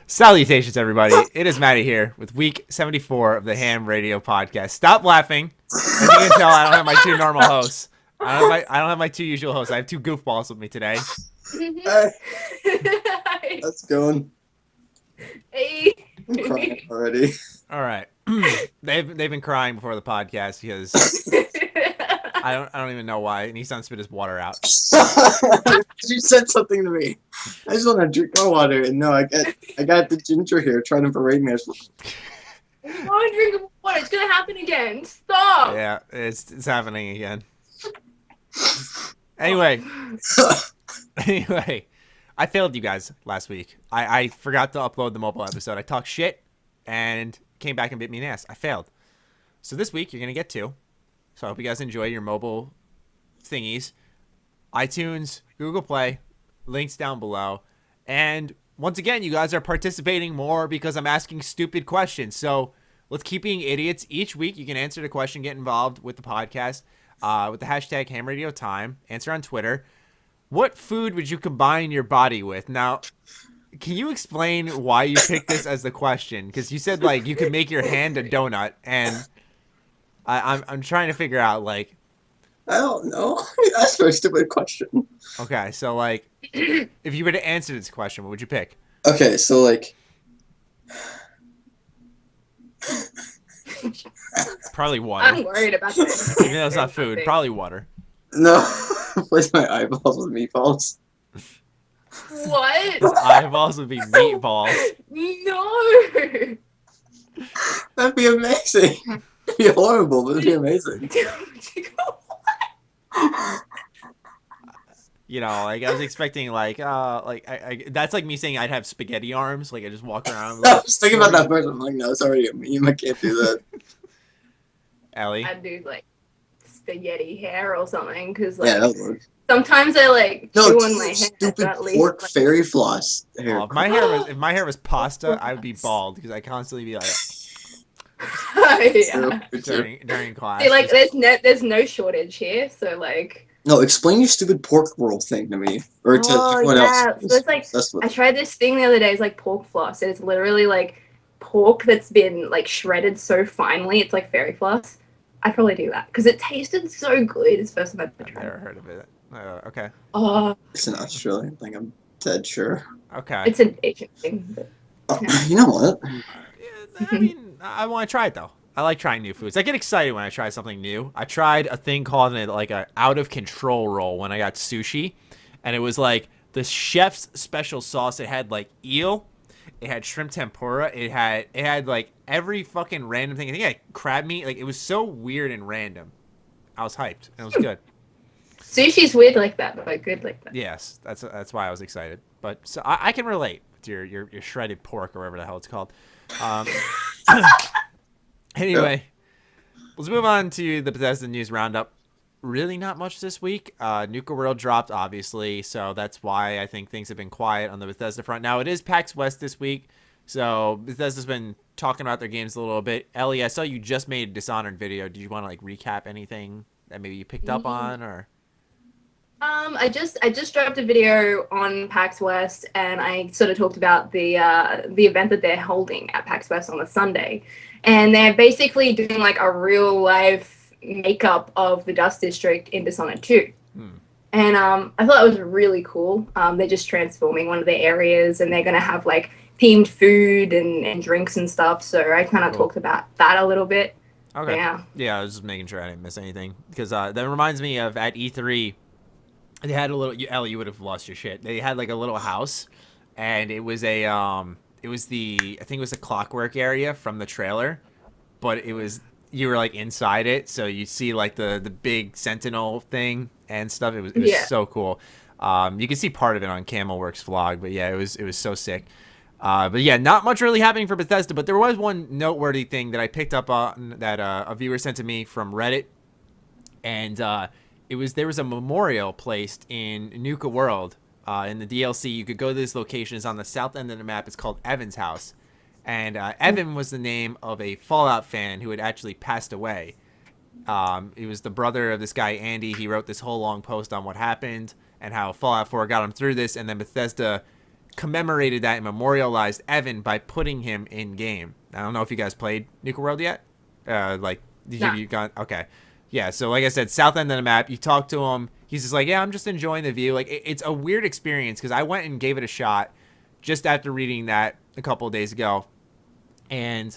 Salutations, everybody. It is Matty here with week 74 of the H.A.M Radio Podcast. Stop laughing. As you can tell, I don't have my two normal hosts. I don't have my two usual hosts. I have two goofballs with me today. Hey. How's it going? Hey. I'm crying already. All right. They've been crying before the podcast because I don't even know why. And Nissan spit his water out. You said something to me. I just want to drink my water, and no, I got the ginger here trying to berate me. Don't drink water. It's gonna happen again. Stop. Yeah, it's happening again. Anyway, I failed you guys last week. I forgot to upload the mobile episode. I talked shit and came back and bit me in the ass. I failed. So this week you're gonna get two. So I hope you guys enjoy your mobile thingies. iTunes, Google Play, links down below. And once again, you guys are participating more because I'm asking stupid questions. So let's keep being idiots. Each week you can answer the question, get involved with the podcast with the hashtag H.A.M Radio Time. Answer on Twitter. What food would you combine your body with? Now, can you explain why you picked this as the question? Because you said like you could make your hand a donut, and I'm trying to figure out like. I don't know. That's a very stupid question. Okay, so like, if you were to answer this question, what would you pick? Okay, so like. Probably water. I'm worried about that. Even though it's not food, probably water. No, replace my eyeballs with meatballs. What? His eyeballs would be meatballs. No. That'd be amazing. It'd be horrible, but it'd be amazing. You know, like I was expecting, like I that's like me saying I'd have spaghetti arms, like I just walk around. Like, I was thinking about that person. I'm like, no, it's already a meme. I can't do that. Ellie, I'd do like spaghetti hair or something, because like Yeah, that would work. sometimes I like No, chew it's on my head. stupid at least, pork like, fairy floss hair. if my hair was pasta, I would be bald because I constantly be like yeah. during class. See, like there's no shortage here, so like. No, explain your stupid pork roll thing to me. Or to everyone else. So it's like, That's what, I tried this thing the other day. It's like pork floss. It's literally like pork that's been like shredded so finely. It's like fairy floss. I'd probably do that because it tasted so good. It's the first time I've I've tried. never heard of it. Okay. Oh, it's an Australian thing. I'm dead sure. Okay. it's an Asian thing. But, Oh, Yeah. you know what? Yeah, I mean, I want to try it though. I like trying new foods. I get excited when I try something new. I tried a thing called like a out of control roll when I got sushi, and it was like the chef's special sauce. It had like eel, it had shrimp tempura, it had like every fucking random thing. I think it had crab meat. Like it was so weird and random. I was hyped and it was good. Sushi's weird like that, but good like that. Yes, that's why I was excited. But so I can relate to your shredded pork or whatever the hell it's called. Anyway, let's move on to the Bethesda news roundup. Really not much this week. Nuka World dropped, obviously, so that's why I think things have been quiet on the Bethesda front. Now, it is PAX West this week, so Bethesda's been talking about their games a little bit. Ellie, I saw you just made a Dishonored video. Did you want to like recap anything that maybe you picked up on, or? I just dropped a video on PAX West, and I sort of talked about the event that they're holding at PAX West on the Sunday, and they're basically doing like a real life makeup of the Dust District in Dishonored 2. And I thought it was really cool. They're just transforming one of the areas, and they're gonna have like themed food and drinks and stuff. So I kind of talked about that a little bit. Okay. Yeah. I was just making sure I didn't miss anything because that reminds me of at E3. They had a little. Ellie, you would have lost your shit. They had like a little house, and it was a I think it was a Clockwork area from the trailer, but you were like inside it, so you see like the big Sentinel thing and stuff. It was so cool. You can see part of it on Camelworks vlog, but yeah, it was so sick. But yeah, not much really happening for Bethesda, but there was one noteworthy thing that I picked up on that a viewer sent to me from Reddit, and there was a memorial placed in Nuka World in the DLC. You could go to this location. It's on the south end of the map. It's called Evan's house, and Evan was the name of a Fallout fan who had actually passed away. He was the brother of this guy Andy. He wrote this whole long post on what happened and how Fallout 4 got him through this, and then Bethesda commemorated that and memorialized Evan by putting him in game. I don't know if you guys played Nuka World yet. You got okay. Yeah, so like I said, south end of the map, you talk to him, he's just like, yeah, I'm just enjoying the view. Like, it's a weird experience because I went and gave it a shot just after reading that a couple of days ago. And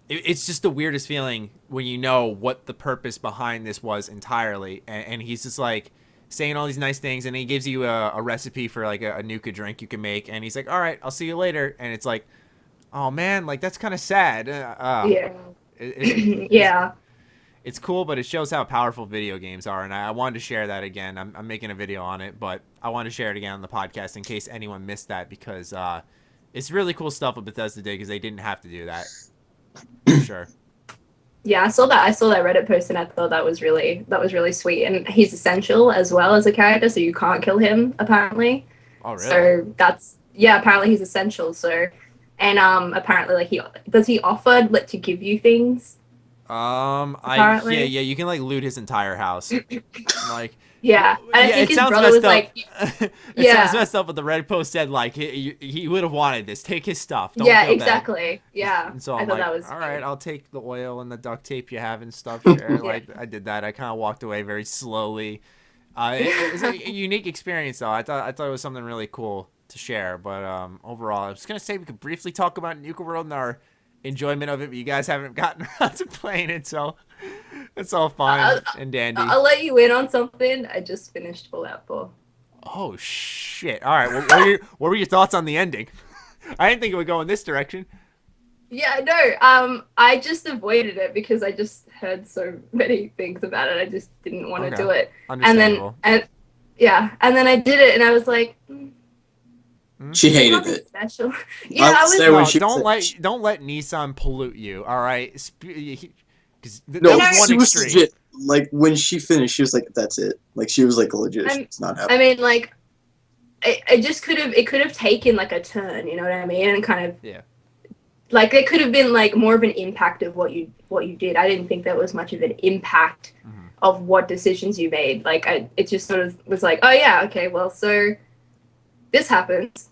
it's just the weirdest feeling when you know what the purpose behind this was entirely. And he's just like saying all these nice things, and he gives you a recipe for like a Nuka drink you can make. And he's like, all right, I'll see you later. And it's like, oh man, like that's kind of sad. Yeah. It's cool, but it shows how powerful video games are, and I wanted to share that again. I'm making a video on it, but I want to share it again on the podcast in case anyone missed that, because it's really cool stuff what Bethesda did because they didn't have to do that. For sure. Yeah, I saw that Reddit post, and I thought that was really sweet. And he's essential as well as a character, so you can't kill him apparently. Oh really? So apparently he's essential. So, and apparently like he offer to give you things. Yeah, you can like loot his entire house. Like, yeah, I think his brother was like, it sounds messed up, but the Reddit post said like he would have wanted this. Take his stuff. Don't yeah, feel exactly. bad. Yeah, And so I I'm thought like, that was all right, I'll take the oil and the duct tape you have and stuff here. Like I did that. I kind of walked away very slowly. It was a unique experience though. I thought it was something really cool to share. But overall, I was gonna say we could briefly talk about Nuka World and our enjoyment of it, but you guys haven't gotten around to playing it, so it's all fine and dandy. I'll let you in on something. I just finished Fallout 4. Oh shit! All right, well, what were your thoughts on the ending? I didn't think it would go in this direction. Yeah, no. I just avoided it because I just heard so many things about it. I just didn't want to do it. Understandable. And then I did it, and I was like. She hated it. Special. Yeah, I was. Don't let Nissan pollute you. All right, because she was legit. Like when she finished, she was like, "That's it." Like she was like legit. It's not happening. I mean, like, it could have taken like a turn. You know what I mean? And kind of like it could have been like more of an impact of what you did. I didn't think there was much of an impact of what decisions you made. Like it just sort of was like, oh yeah, okay, well, so this happens.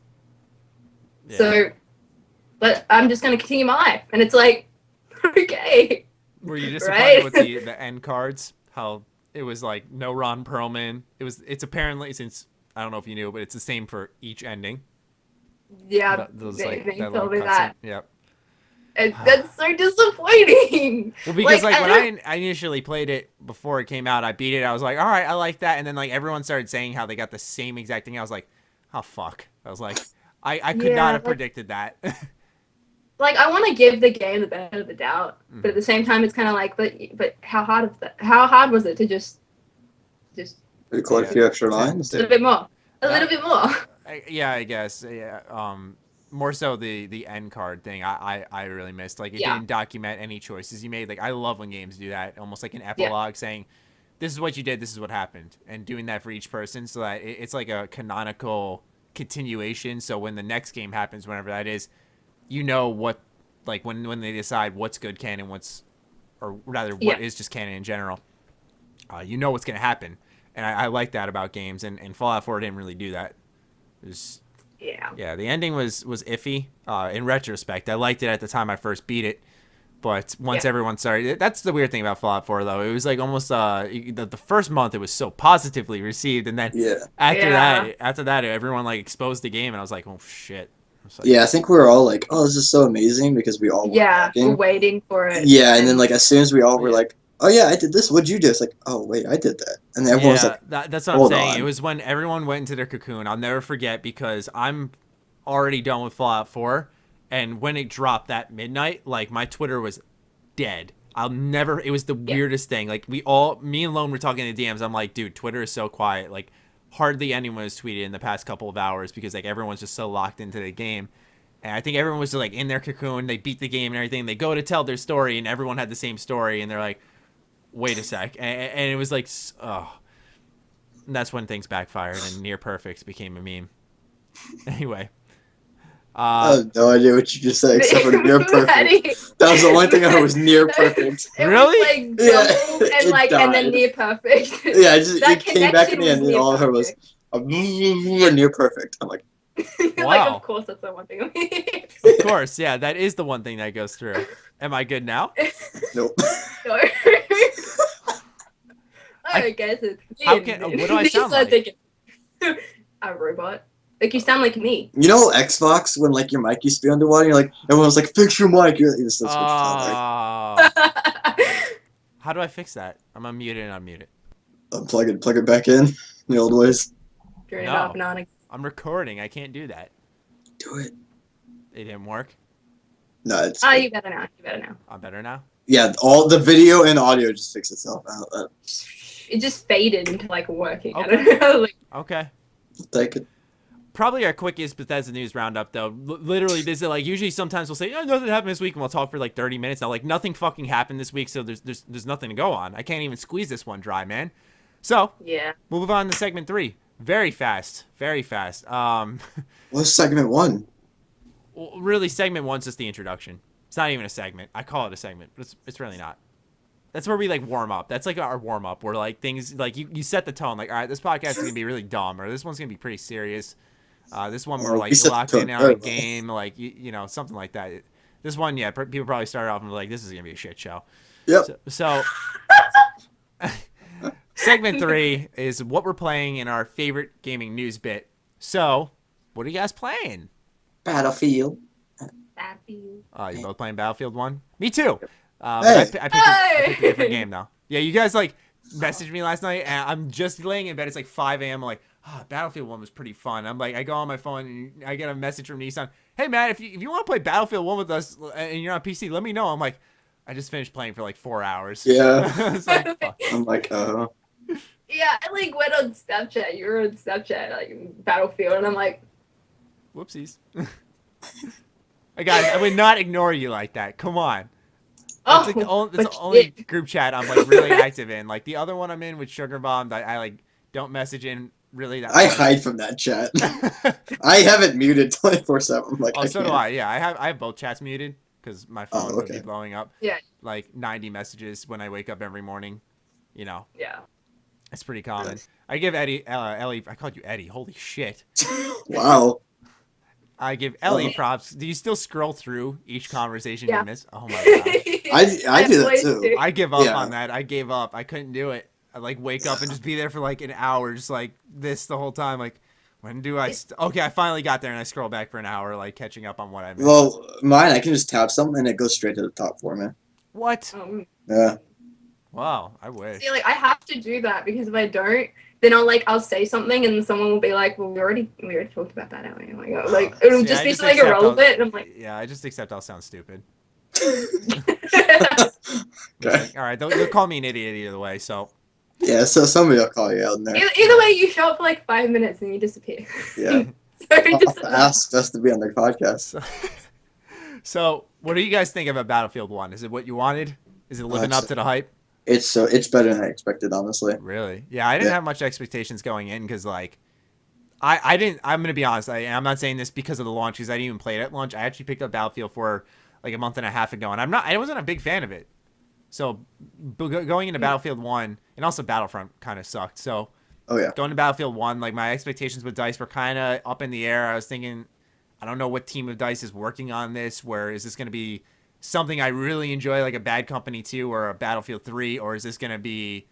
Yeah. So, but I'm just going to continue my life. And it's like, okay. Were you disappointed with the end cards? How it was like, no Ron Perlman. It's apparently, since, I don't know if you knew, but it's the same for each ending. Yeah, they told me that. Yep. And that's so disappointing. Well, because like when I initially played it before it came out, I beat it. I was like, all right, I like that. And then like everyone started saying how they got the same exact thing. I was like, oh, fuck. I was like, I could not have predicted that. Like, I want to give the game the benefit of the doubt, but at the same time, it's kind of like, but how hard was it to just record a few extra lines? A little bit more. Yeah, I guess. Yeah. More so the end card thing. I really missed. Like, it didn't document any choices you made. Like, I love when games do that. Almost like an epilogue saying, this is what you did, this is what happened, and doing that for each person so that it's like a canonical continuation. So when the next game happens, whenever that is, you know what, like when they decide what's good canon, what is just canon in general, you know what's going to happen. And I like that about games, and Fallout 4 didn't really do that. It was, the ending was iffy. In retrospect, I liked it at the time I first beat it, but once everyone started, that's the weird thing about Fallout 4 though. It was like almost the first month it was so positively received, and then after that everyone like exposed the game, and I was like, oh shit. I think we were all like, oh, this is so amazing because we all we're waiting for it. Yeah, and then like as soon as we all were like, oh yeah, I did this. What'd you do? It's like, oh wait, I did that. And then everyone was like, that's what I'm saying. It was when everyone went into their cocoon. I'll never forget because I'm already done with Fallout 4. And when it dropped that midnight, like my Twitter was dead. It was the weirdest thing. Like me and Lone were talking in the DMs. I'm like, dude, Twitter is so quiet. Like hardly anyone has tweeted in the past couple of hours because like everyone's just so locked into the game. And I think everyone was just like in their cocoon. They beat the game and everything. They go to tell their story and everyone had the same story. And they're like, wait a sec. And it was like, oh. And that's when things backfired and near perfects became a meme. Anyway. I have no idea what you just said except for near perfect. That was the only thing I was near perfect. Really? Was like and then near perfect. Yeah, it came back in the end and all of her was near perfect. I'm like, Like, Wow. of course, that's the one thing. Of course, yeah, that is the one thing that goes through. Am I good now? Nope. No. I guess it's. How can- what do I sound like? Thinking, a robot. Like you sound like me. You know Xbox when like your mic used to be underwater, you're like everyone's like fix your mic. That's what you sound like. How do I fix that? I'm unmuted and unmuted. Plug it back in the old ways. Turn it No. off and on. I'm recording. I can't do that. Do it. It didn't work. No, it's Oh, you better now. You better now. I'm better now. yeah. All the video and audio just fix itself out. It just faded into like working. I Okay. don't know. Like, Okay. Take it. Probably our quickest Bethesda news roundup, though. Literally, this is like usually sometimes we'll say, "Oh, nothing happened this week," and we'll talk for like 30 minutes. Now, like nothing fucking happened this week, so there's nothing to go on. I can't even squeeze this one dry, man. So yeah. we'll move on to segment 3. Very fast, very fast. What's segment 1? Well, really, segment 1's just the introduction. It's not even a segment. I call it a segment, but it's really not. That's where we like warm up. That's like our warm up. Where like things like you set the tone. Like, all right, this podcast is gonna be really dumb, or this one's gonna be pretty serious. This one we're like locked in on a game, like you know, something like that. This one, yeah, people probably started off and were like, this is gonna be a shit show. Yep. So segment 3 is what we're playing in our favorite gaming news bit. So, what are you guys playing? Battlefield. Battlefield. You both playing Battlefield 1? Me too. Hey. But I picked a different game though. Yeah, you guys like messaged me last night, and I'm just laying in bed. It's like 5 a.m. I'm like, Battlefield 1 was pretty fun. I'm like, I go on my phone and I get a message from Nissan. Hey man, if you want to play Battlefield 1 with us and you're on PC, let me know. I'm like, I just finished playing for like 4 hours. Yeah. It's like, fuck. I'm like, Yeah, I like went on Snapchat. You were on Snapchat, like Battlefield, and I'm like, Whoopsies. Guys, I would not ignore you like that. Come on. oh, That's like but the you only did. group chat I'm like really active in. Like the other one I'm in with Sugar Bomb, I like don't message in really that I much. hide from that chat. I have it muted 24/7. Like, Oh, so do can't. I. Yeah, I have both chats muted because my phone would be okay. blowing up. Yeah. Like 90 messages when I wake up every morning. You know, Yeah. it's pretty common. I give Ellie. I called you Eddie. Holy shit. Wow. I give Ellie Oh. props. Do you still scroll through each conversation Yeah. you miss? Oh my gosh. I do that always too. do. I give up Yeah. on that. I gave up. I couldn't do it. I like wake up and just be there for like an hour, just like this the whole time. Like, when do I? Okay, I finally got there and I scroll back for an hour, like catching up on what I missed. Well, mine, I can just tap something and it goes straight to the top for me. What? Yeah. Wow, I wish. See, like I have to do that because if I don't, then I'll say something and someone will be like, "Well, we already talked about that." I'm like, oh, like it'll See, just I be just so like accept irrelevant, and I'm like, Yeah, I just accept I'll sound stupid. Okay. Like, all right, they'll call me an idiot either way. So Yeah, so somebody will call you out in there. either way, you show up for like 5 minutes and you disappear. Yeah. So I'll just, have to ask us to be on the podcast. So, what do you guys think about Battlefield 1? Is it what you wanted? Is it living up to the hype? It's better than I expected, honestly. Really? Yeah, I didn't Yeah. have much expectations going in because, like, I didn't. I'm gonna be honest. I'm not saying this because of the launch because I didn't even play it at launch. I actually picked up Battlefield 4 like a month and a half ago, and I wasn't a big fan of it. So, going into Battlefield 1 and also Battlefront kind of sucked. So, Oh yeah. going to Battlefield 1, like my expectations with DICE were kind of up in the air. I was thinking, I don't know what team of DICE is working on this. Where is this going to be something I really enjoy, like a Bad Company 2 or a Battlefield 3, or is this going to be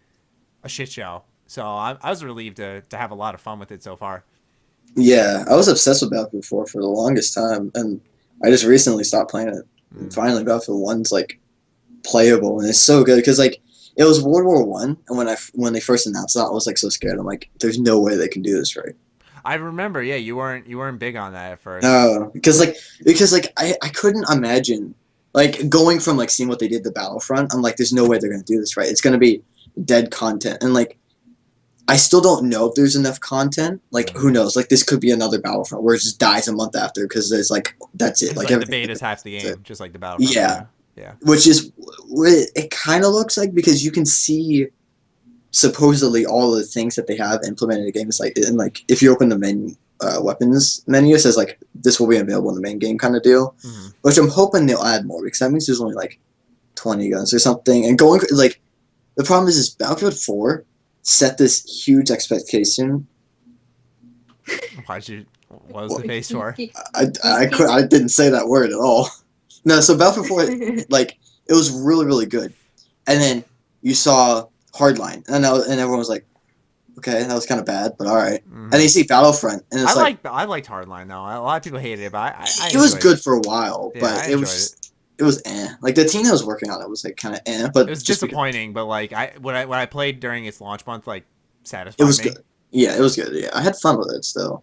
a shit show? So I was relieved to have a lot of fun with it so far. Yeah, I was obsessed with Battlefield 4 for the longest time, and I just recently stopped playing it. And finally, Battlefield 1's like playable, and it's so good because like it was World War One, and when they first announced that, I was like so scared. I'm like, there's no way they can do this right. I remember, yeah, you weren't big on that at first. No, because I couldn't imagine like going from like seeing what they did to Battlefront. I'm like, there's no way they're gonna do this right. It's gonna be dead content, and like I still don't know if there's enough content. Like who knows? Like this could be another Battlefront where it just dies a month after because there's like that's it. It's Like, like the everything- beta's half the that's game, it. just like the Battlefront. Yeah. Yeah. Which is what it kind of looks like because you can see supposedly all of the things that they have implemented in the game. It's like, and like if you open the menu, weapons menu, it says like this will be available in the main game kind of deal. Mm-hmm. Which I'm hoping they'll add more because that means there's only like 20 guns or something. And going like the problem is Battlefield 4 set this huge expectation. What was the face for? I didn't say that word at all. No, so Battlefield 4, like, it was really, really good. And then you saw Hardline, and everyone was like, okay, that was kind of bad, but all right. Mm-hmm. And then you see Battlefront, and it's I liked Hardline though. A lot of people hated it, but I it was enjoyed good for a while, Yeah, but I enjoyed it was eh. Like the team that was working on it was like kind of eh, but It was just disappointing, but like when I played during its launch month, like satisfied it was me. good. Yeah, it was good. Yeah, I had fun with it still.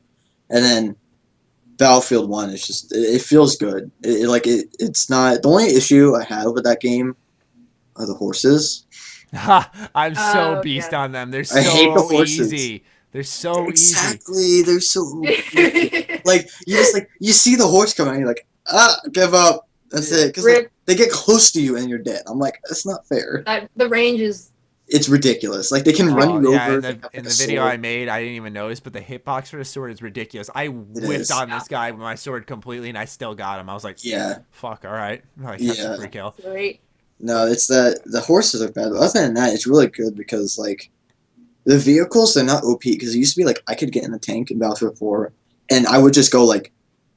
And then Battlefield 1 is just it feels good. It's not the only issue I have with that game are the horses. I'm so Oh, beast yeah. on them. They're I hate the so horses. easy. They're so easy. Exactly, they're so like you see the horse coming, and you're like, give up. That's it. Because Rip. they get close to you and you're dead. I'm like, that's not fair. The range is. It's ridiculous. Like they can run you yeah, over. in they have, like, the a video sword. I made, I didn't even notice, but the hitbox for the sword is ridiculous. I whiffed is. on this guy with my sword completely, and I still got him. I was like, Yeah. fuck, all right. Like, that's Yeah. a free kill. Great. No, it's that the horses are bad. But other than that, it's really good because like the vehicles they're not OP because it used to be like I could get in a tank in Battlefield 4 and I would just go like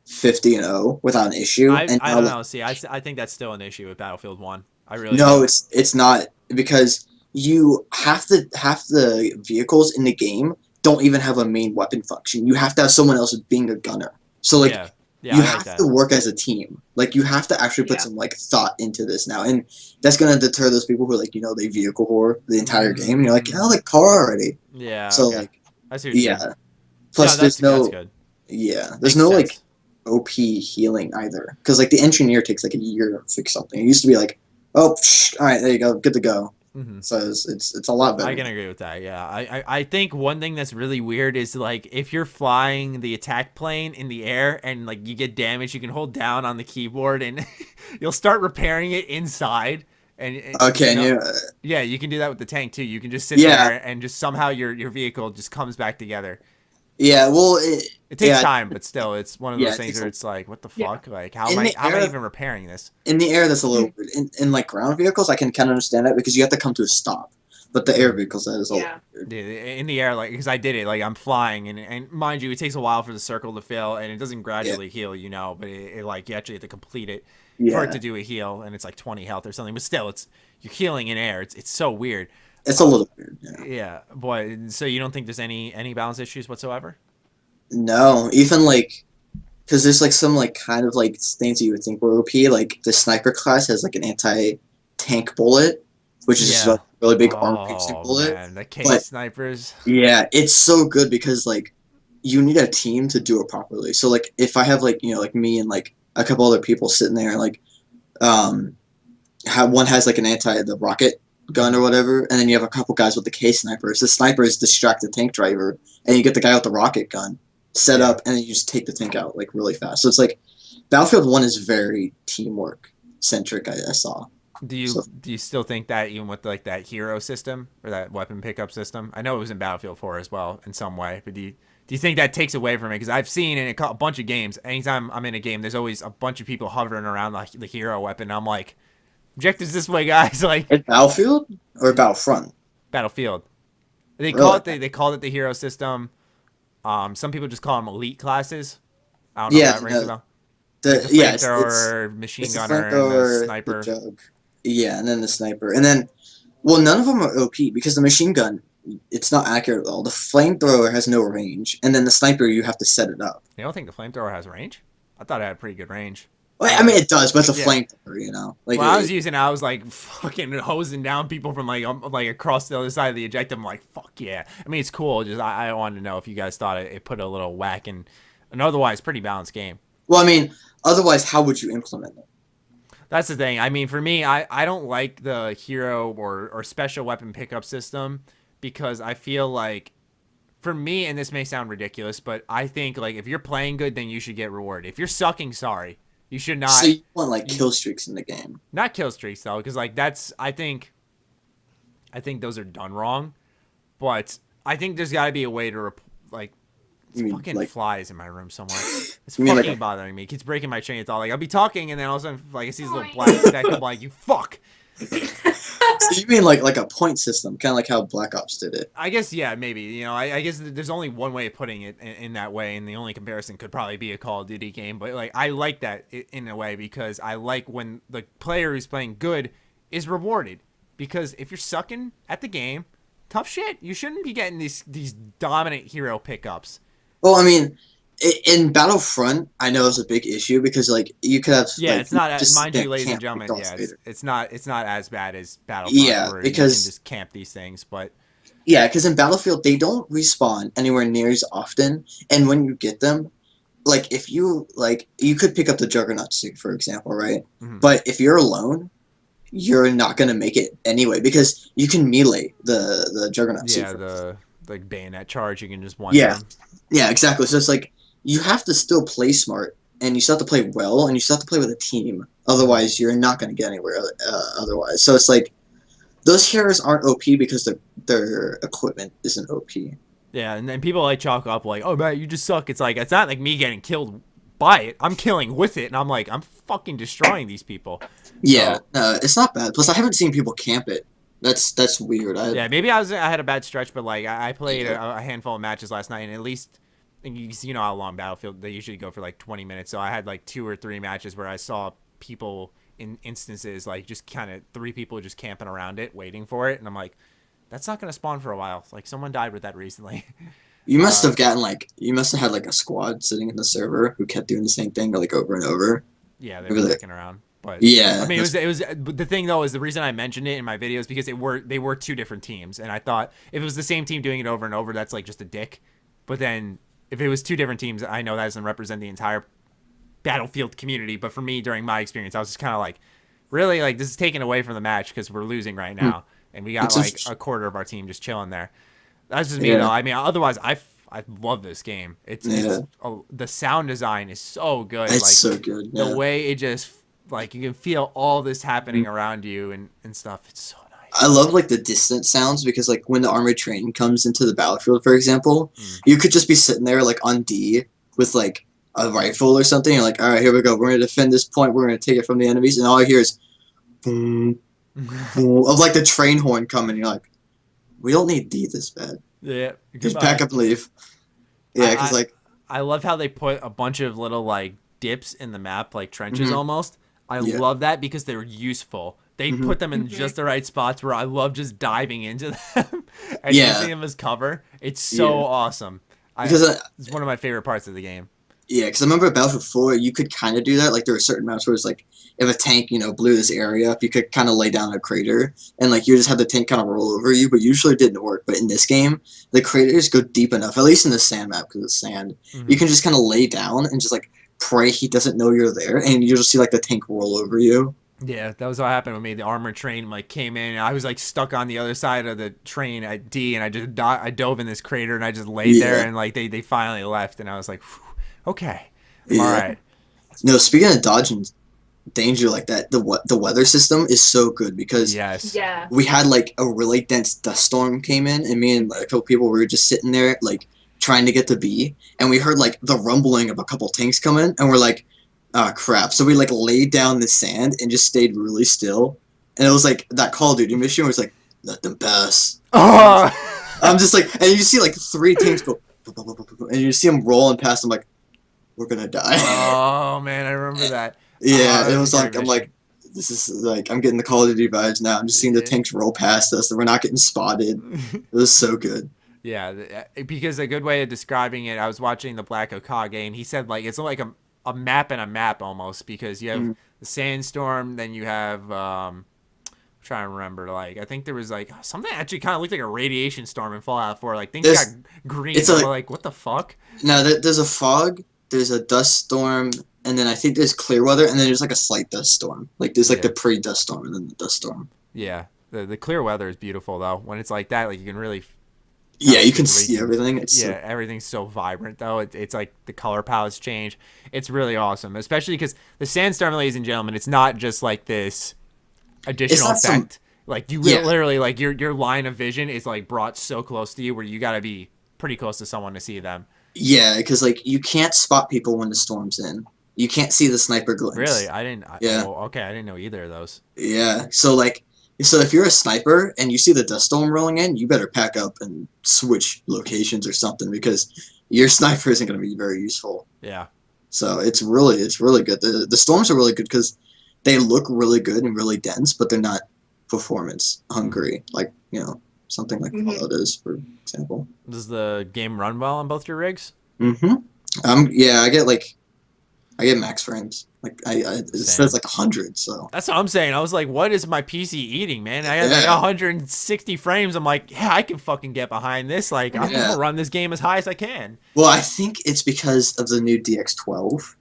50-0 without an issue. I And don't now, know. See, I think that's still an issue with Battlefield 1. I really no, do. it's not because you half the vehicles in the game don't even have a main weapon function. You have to have someone else being a gunner. So like yeah, you I like have that. to work as a team. Like you have to actually put Yeah. some like thought into this now, and that's gonna deter those people who are like they vehicle whore the entire game. And you're like, like car already. Yeah. So okay. like I see what you mean. yeah. Plus that's there's good. there's Makes no sense. like OP healing either because like the engineer takes like a year to fix something. It used to be like, oh, all right, there you go, good to go. Mhm. So it's a lot better. I can agree with that. Yeah, I think one thing that's really weird is like if you're flying the attack plane in the air and like you get damaged, you can hold down on the keyboard and you'll start repairing it inside. And Okay, yeah, you can do that with the tank too. You can just sit Yeah. there and just somehow your vehicle just comes back together. yeah. Well, It takes time, but still, it's one of Yeah, those it things takes where a- it's like, what the Yeah. fuck? Like, how In am the I air- even repairing this? in the air that's a little weird. In like ground vehicles, I can kind of understand that because you have to come to a stop. But the air vehicles, that is a Yeah. little weird. In the air, like, because I did it, like, I'm flying, and mind you, it takes a while for the circle to fill, and it doesn't gradually heal, but it like, you actually have to complete it for it Yeah, to do a heal, and it's like 20 health or something, but still, you're healing in air. It's so weird. it's a little weird. Yeah. Yeah, boy, so you don't think there's any balance issues whatsoever? No, even like, because there's like some like kind of like things that you would think were OP. Like the sniper class has like an anti-tank bullet, which is just Yeah. a really big arm-piercing bullet. Man, the case But- snipers. Yeah, it's so good because like you need a team to do it properly. So like if I have like like me and like a couple other people sitting there like one has like the rocket gun or whatever, and then you have a couple guys with the K snipers. The snipers distract the tank driver, and you get the guy with the rocket gun set up, and then you just take the tank out like really fast. So it's like Battlefield 1 is very teamwork centric. I saw. Do you still think that even with like that hero system or that weapon pickup system? I know it was in Battlefield 4 as well in some way, but do you think that takes away from it? Because I've seen in a bunch of games, anytime I'm in a game, there's always a bunch of people hovering around the hero weapon. I'm like, objectives this way, guys. Like It's Battlefield or Battlefront. Battlefield. They Really? call it they called it the hero system. Some people just call them elite classes. I don't know Yeah, if that rings a no. bell. The It's flamethrower, machine it's the gunner, and flamethrower, the sniper. jug. Yeah, and then the sniper, and then none of them are OP because the machine gun it's not accurate at all. The flamethrower has no range, and then the sniper you have to set it up. You don't think the flamethrower has range? I thought it had pretty good range. Well, I mean, it does, but it's a Yeah. flamethrower, like When I was using it, I was like fucking hosing down people from like across the other side of the ejector. I'm like, fuck yeah. I mean, it's cool. Just I wanted to know if you guys thought it put a little whack in an otherwise pretty balanced game. Well, I mean, otherwise, how would you implement it? That's the thing. I mean, for me, I don't like the hero or special weapon pickup system because I feel like, for me, and this may sound ridiculous, but I think like if you're playing good, then you should get rewarded. If you're sucking, sorry, you should not. So you want like kill streaks in the game? Not kill streaks though, because like that's I think those are done wrong, but I think there's got to be a way to like. You mean, Fucking like- flies in my room somewhere. It's You mean, fucking like- bothering me. It keeps breaking my train of thought. Like I'll be talking and then all of a sudden like I see this little black speck. I'm like, you fuck. So you mean like a point system, kind of like how Black Ops did it? I guess, yeah, maybe. You know, I guess there's only one way of putting it in that way, and the only comparison could probably be a Call of Duty game. But like, I like that in a way because I like when the player who's playing good is rewarded. Because if you're sucking at the game, tough shit. You shouldn't be getting these dominant hero pickups. Well, I mean, in Battlefront, I know it's a big issue because like you could have it's not just mind you, ladies and camp gentlemen. Darth Yeah, Vader. it's not as bad as Battlefront. Yeah, where because you can just camp these things, but. Yeah, because in Battlefield they don't respawn anywhere near as often, and when you get them, like if you you could pick up the Juggernaut suit for example, right? Mm-hmm. But if you're alone, you're not gonna make it anyway because you can melee the Juggernaut suit. Yeah, the like bayonet charge, you can just one. Yeah, yeah, exactly. So it's like you have to still play smart, and you still have to play well, and you still have to play with a team. Otherwise, you're not gonna get anywhere. Otherwise, so it's like. Those heroes aren't OP because their equipment isn't OP. Yeah, and then people like chalk up like, oh, man, you just suck. It's like, it's not like me getting killed by it. I'm killing with it, and I'm like, I'm fucking destroying these people. Yeah, So, no, it's not bad. Plus, I haven't seen people camp it. That's weird. Yeah, maybe I had a bad stretch, but like I played a handful of matches last night, and at least you know how long Battlefield they usually go for like 20 minutes. So I had like 2 or 3 matches where I saw people in instances like just kind of 3 people just camping around it, waiting for it, and I'm like, that's not gonna spawn for a while. Like someone died with that recently. You must have gotten you must have had like a squad sitting in the server who kept doing the same thing like over and over. Yeah, they were sticking around. But yeah, I mean, it was the thing though is the reason I mentioned it in my videos because they were 2 different teams, and I thought if it was the same team doing it over and over, that's like just a dick. But then if it was 2 different teams, I know that doesn't represent the entire Battlefield community. But for me, during my experience, I was just kind of like, really, like this is taken away from the match because we're losing right now, and we got like a quarter of our team just chilling there. That's just me though. I mean, otherwise, I love this game. It's the sound design is so good. It's like, so good. Yeah. The way it just like you can feel all this happening around you and stuff. It's so nice. I love like the distant sounds because like when the armored train comes into the battlefield, for example, you could just be sitting there like on D with like a rifle or something. You're like, all right, here we go. We're gonna defend this point. We're gonna take it from the enemies, and all I hear is boom, boom, of like the train horn coming. You're like, we don't need D this bad. Yeah, just pack up and leave. Yeah, because like I love how they put a bunch of little like dips in the map, like trenches almost. I love that because they're useful. They put them in just the right spots where I love just diving into them and using them as cover. It's so awesome. Because it's one of my favorite parts of the game. Yeah, because I remember at Battlefield 4, you could kind of do that. Like, there were certain maps where it's like, if a tank, blew this area up, you could kind of lay down a crater, and, like, you just had the tank kind of roll over you, but usually it didn't work. But in this game, the craters go deep enough, at least in the sand map, because it's sand. You can just kind of lay down and just, like, pray he doesn't know you're there, and you'll just see, like, the tank roll over you. Yeah, that was what happened with me. The armored train, like, came in, and I was, like, stuck on the other side of the train at D, and I just I dove in this crater, and I just laid there, and, like, they finally left, and I was like, okay. Yeah. All right. No, speaking of dodging danger like that, the weather system is so good because we had like a really dense dust storm came in, and me and like, a couple people were just sitting there like trying to get to B, and we heard like the rumbling of a couple tanks coming, and we're like, oh crap! So we like laid down the sand and just stayed really still, and it was like that Call of Duty mission where it's like let them pass. I'm just like, and you see like 3 tanks go, and you see them rolling past. I'm like, we're gonna die. Oh man, I remember that. Yeah, it was like, I'm like, this is like, I'm getting the Call of Duty vibes now. I'm just seeing the tanks roll past us, and we're not getting spotted. It was so good. Yeah, because a good way of describing it, I was watching the Black Okage, and he said like it's like a map and a map almost, because you have the sandstorm, then you have I'm trying to remember, like I think there was like something that actually kind of looked like a radiation storm in Fallout 4. Like things got green. It's like what the fuck? No, there's a fog. There's a dust storm, and then I think there's clear weather, and then there's like a slight dust storm. Like there's like the pre-dust storm and then the dust storm. Yeah, the clear weather is beautiful though. When it's like that, like you can really. Yeah, you can see everything. It's everything's so vibrant though. It's like the color palettes change. It's really awesome, especially because the sandstorm, ladies and gentlemen, it's not just like this additional effect. Like you literally like your line of vision is like brought so close to you where you got to be pretty close to someone to see them. Yeah, because like you can't spot people when the storm's in. You can't see the sniper glints. Really, I didn't. Yeah. Okay, I didn't know either of those. Yeah, so like So if you're a sniper and you see the dust storm rolling in, you better pack up and switch locations or something because your sniper isn't going to be very useful. Yeah. So it's really good. The storms are really good because they look really good and really dense, but they're not performance hungry like something like Fallout is, for example. Does the game run well on both your rigs? Mm-hmm. Yeah, I get max frames. Like it says like 100. So that's what I'm saying. I was like, what is my PC eating, man? I had like 160 frames. I'm like, yeah, I can fucking get behind this. Like, I'm gonna run this game as high as I can. Well, I think it's because of the new DX12.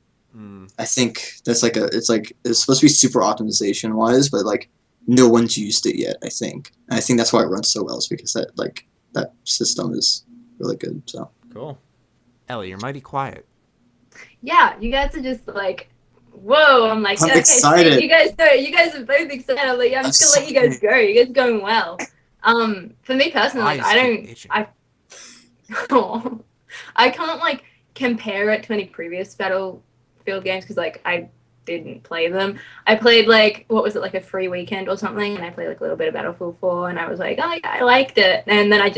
I think that's it's supposed to be super optimization wise, but like no one's used it yet. I think that's why it runs so well. Is because that system is really good. So cool. Ellie, you're mighty quiet. Yeah, you guys are just like, whoa. I'm like, I'm okay, excited. So you guys are both excited. I'm like, yeah, I'm just gonna let you guys go. You guys are going well. For me personally, like, I can't like compare it to any previous Battlefield games because like I didn't play them. I played like, what was it, like a free weekend or something, and I played like a little bit of Battlefield 4, and I was like, oh yeah, I liked it, and then I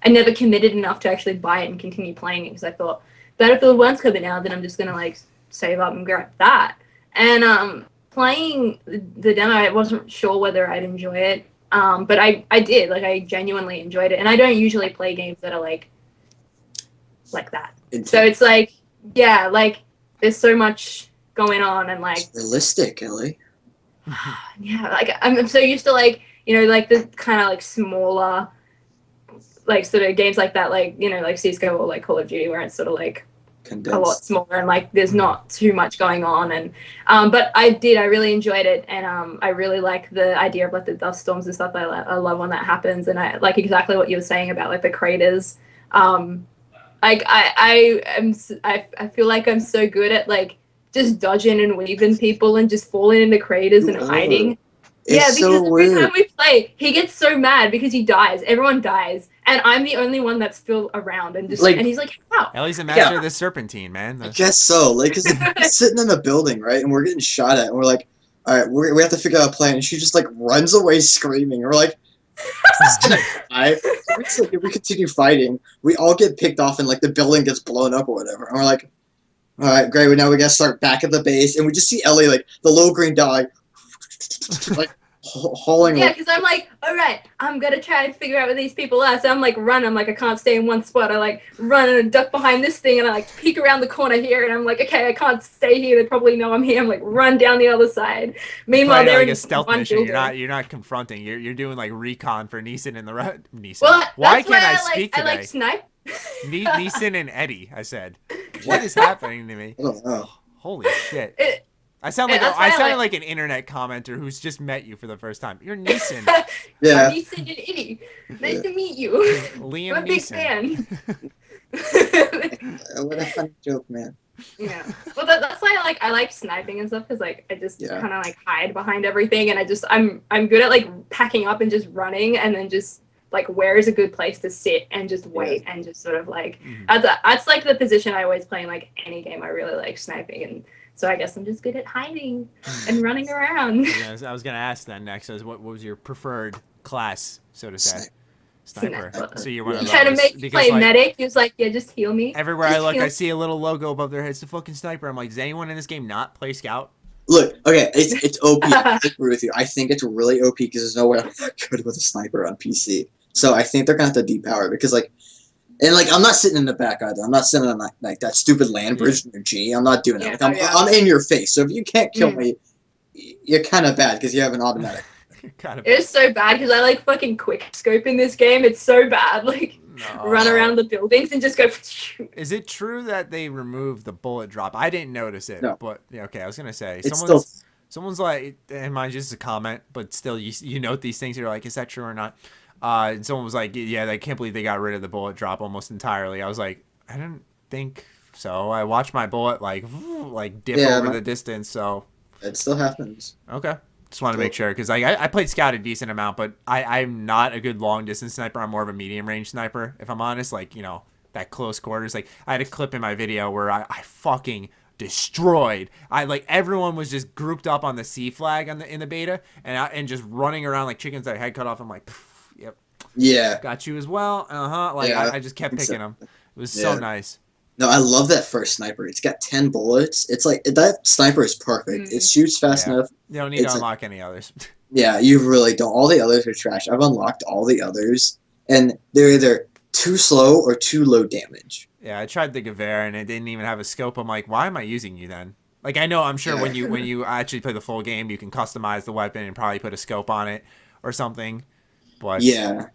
never committed enough to actually buy it and continue playing it because I thought Battlefield 1's coming out, then I'm just gonna like save up and grab that. And playing the demo, I wasn't sure whether I'd enjoy it, but I did. Like, I genuinely enjoyed it, and I don't usually play games that are like that. So it's like, yeah, like there's so much going on, and like it's realistic, Ellie. yeah, like I'm so used to like like the kind of like smaller like sort of games like that, like like CS:GO or like Call of Duty, where it's sort of like condensed. A lot smaller and like there's not too much going on, and but I really enjoyed it, and I really like the idea of like the dust storms and stuff. I love when that happens, and I like exactly what you were saying about like the craters. Like I feel like I'm so good at like just dodging and weaving people and just falling into craters and hiding. Because every time we play, he gets so mad because he dies. Everyone dies, and I'm the only one that's still around. And just and he's like, "How?" Ellie's a master of the serpentine, man. I guess so. Like, cause he's sitting in a building, right, and we're getting shot at, and we're like, "All right, we have to figure out a plan." And she just like runs away screaming. We're like, if we continue fighting, we all get picked off, and like the building gets blown up or whatever. And we're like, "All right, great. Now we gotta start back at the base." And we just see Ellie, like the little green dog, like hauling. Yeah, because I'm like, all right, I'm gonna try and figure out where these people are. So I'm like, I'm like, I can't stay in one spot. I like run and duck behind this thing, and I like peek around the corner here, and I'm like, okay, I can't stay here. They probably know I'm here. I'm like, run down the other side. Meanwhile, they're like in a stealth mission. Building. You're not confronting. You're doing like recon for Neeson and the Neeson. Well, why can't I speak today? I like snipe. Neeson and Eddie. I said, what is happening to me? I don't know. Holy shit. I sound like an internet commenter who's just met you for the first time. You're Neeson. Yeah. I'm Neeson and Eddie. Nice to meet you. Liam I'm a big fan. What a funny joke, man. Yeah. Well, that's why I like sniping and stuff, because like I just kind of like hide behind everything, and I'm good at like packing up and just running, and then just like where is a good place to sit and just wait and just sort of like that's like the position I always play in like any game. I really like sniping, and so I guess I'm just good at hiding and running around. Yeah, I was gonna ask that next. What was your preferred class, so to say? Sniper. So you're one of those. Trying to play medic. He was like, yeah, just heal me. Everywhere I look, I see a little logo above their head. It's the fucking sniper. I'm like, does anyone in this game not play scout? Look, okay, it's OP. I agree with you. I think it's really OP because there's no way I'm that good with a sniper on PC. So I think they're gonna have to depower it because I'm not sitting in the back either. I'm not sitting on like that stupid land bridge near G. I'm not doing that. Like, I'm in your face. So if you can't kill me, you're kind of bad because you have an automatic. It's so bad because I like fucking quick scope in this game. It's so bad. Like run around the buildings and just go. Is it true that they removed the bullet drop? I didn't notice it, but okay, I was gonna say someone's like, and mind you, just a comment, but still, you note these things. You're like, is that true or not? And someone was like, yeah, I can't believe they got rid of the bullet drop almost entirely. I was like, I didn't think so. I watched my bullet like dip over the distance, so it still happens. Okay. Just want to make sure because I played scout a decent amount, but I'm not a good long distance sniper. I'm more of a medium range sniper, if I'm honest. Like, that close quarters. Like, I had a clip in my video where I fucking destroyed. Everyone was just grouped up on the C flag in the beta and just running around like chickens that head cut off. I'm like, yep, Yeah. got you as well. I just kept picking them. It was so nice. No, I love that first sniper. It's got 10 bullets. It's like that sniper is perfect. It shoots fast enough. You don't need to unlock any others. Yeah, you really don't. All the others are trash. I've unlocked all the others, and they're either too slow or too low damage. Yeah, I tried the Gewehr and it didn't even have a scope. I'm like, why am I using you then? Like, I know, I'm sure when you actually play the full game, you can customize the weapon and probably put a scope on it or something. But yeah, no,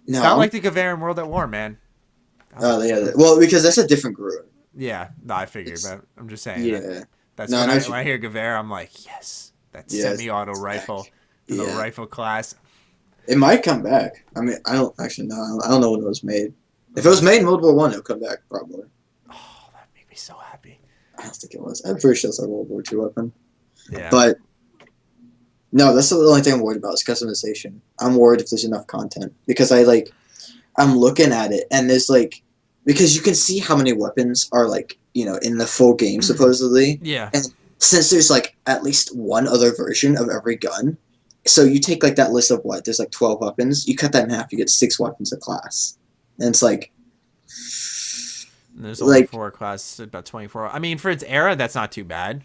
it's not like the Gewehr in World at War, man. Oh yeah, well, because that's a different group. Yeah, no, I figured, but I'm just saying. Yeah, that's when I hear Gewehr, I'm like, yes, that's semi-auto rifle. The rifle class. It might come back. I mean, I don't actually know. I don't know when it was made. If it was made in World War I, it'll come back probably. Oh, that made me so happy. I don't think it was. I'm pretty sure it's a World War II weapon. Yeah. But no, that's the only thing I'm worried about is customization. I'm worried if there's enough content because I'm looking at it and there's because you can see how many weapons are in the full game supposedly. Yeah. And since there's at least one other version of every gun, so you take that list of what there's 12 weapons, you cut that in half, you get 6 weapons a class, and it's and there's only 4 classes, about 24. I mean, for its era, that's not too bad.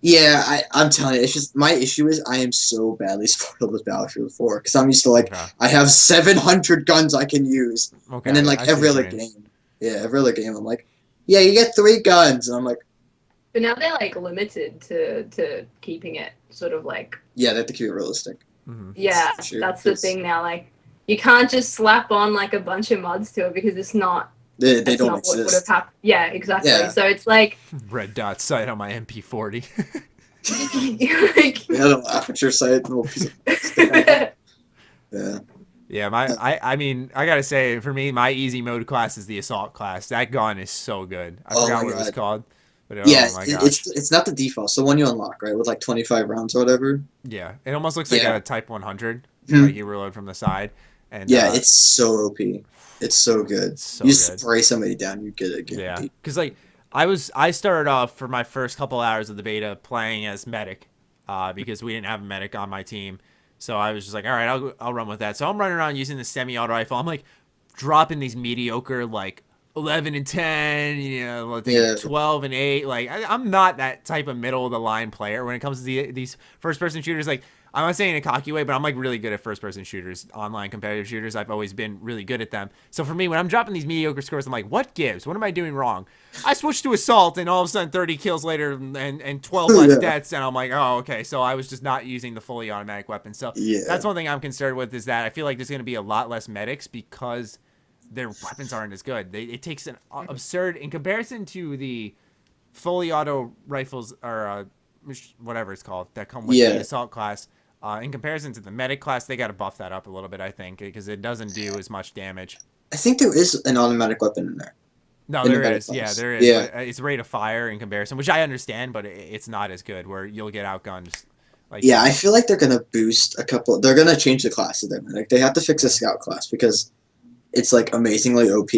Yeah, I'm telling you, it's just my issue is I am so badly spoiled with Battlefield 4 because I'm used to I have 700 guns I can use, and then every other game, I'm like, yeah, you get 3 guns, and I'm like. But now they're limited to keeping it sort of yeah, they have to keep it realistic. Mm-hmm. Yeah, sure. That's the thing now. You can't just slap on a bunch of mods to it because it's not. They don't exist. What would have happened. Yeah, exactly. Yeah. So it's red dot sight on my MP40. Yeah, the aperture sight. Yeah. Yeah, I mean, I gotta say, for me, my easy mode class is the assault class. That gun is so good. I forgot what it was called. But yeah, oh my gosh. It's not the default. So one you unlock, right, with 25 rounds or whatever. Yeah, it almost looks like a Type 100, like you reload from the side. And it's so OP. It's so good. It's so you good. Spray somebody down, you get it. Yeah, because I started off for my first couple hours of the beta playing as medic, because we didn't have a medic on my team. So I was just like, all right, I'll run with that. So I'm running around using the semi-auto rifle. I'm dropping these mediocre 11 and 10, 12 and 8. I'm not that type of middle of the line player when it comes to these first person shooters. I'm not saying in a cocky way, but I'm really good at first person shooters, online competitive shooters. I've always been really good at them. So for me, when I'm dropping these mediocre scores, I'm like, what gives? What am I doing wrong? I switched to assault, and all of a sudden 30 kills later and 12 less deaths, and I'm like, oh, okay. So I was just not using the fully automatic weapon. So that's one thing I'm concerned with, is that I feel like there's going to be a lot less medics because their weapons aren't as good. It takes an absurd, in comparison to the fully auto rifles or whatever it's called that come with the assault class. In comparison to the medic class, they got to buff that up a little bit, I think, because it doesn't do as much damage. I think there is an automatic weapon in there. No, there is. Yeah, there is. Yeah. It's rate of fire in comparison, which I understand, but it's not as good, where you'll get outgunned. I feel like they're going to boost a couple. They're going to change the class of them. They have to fix the scout class because it's amazingly OP.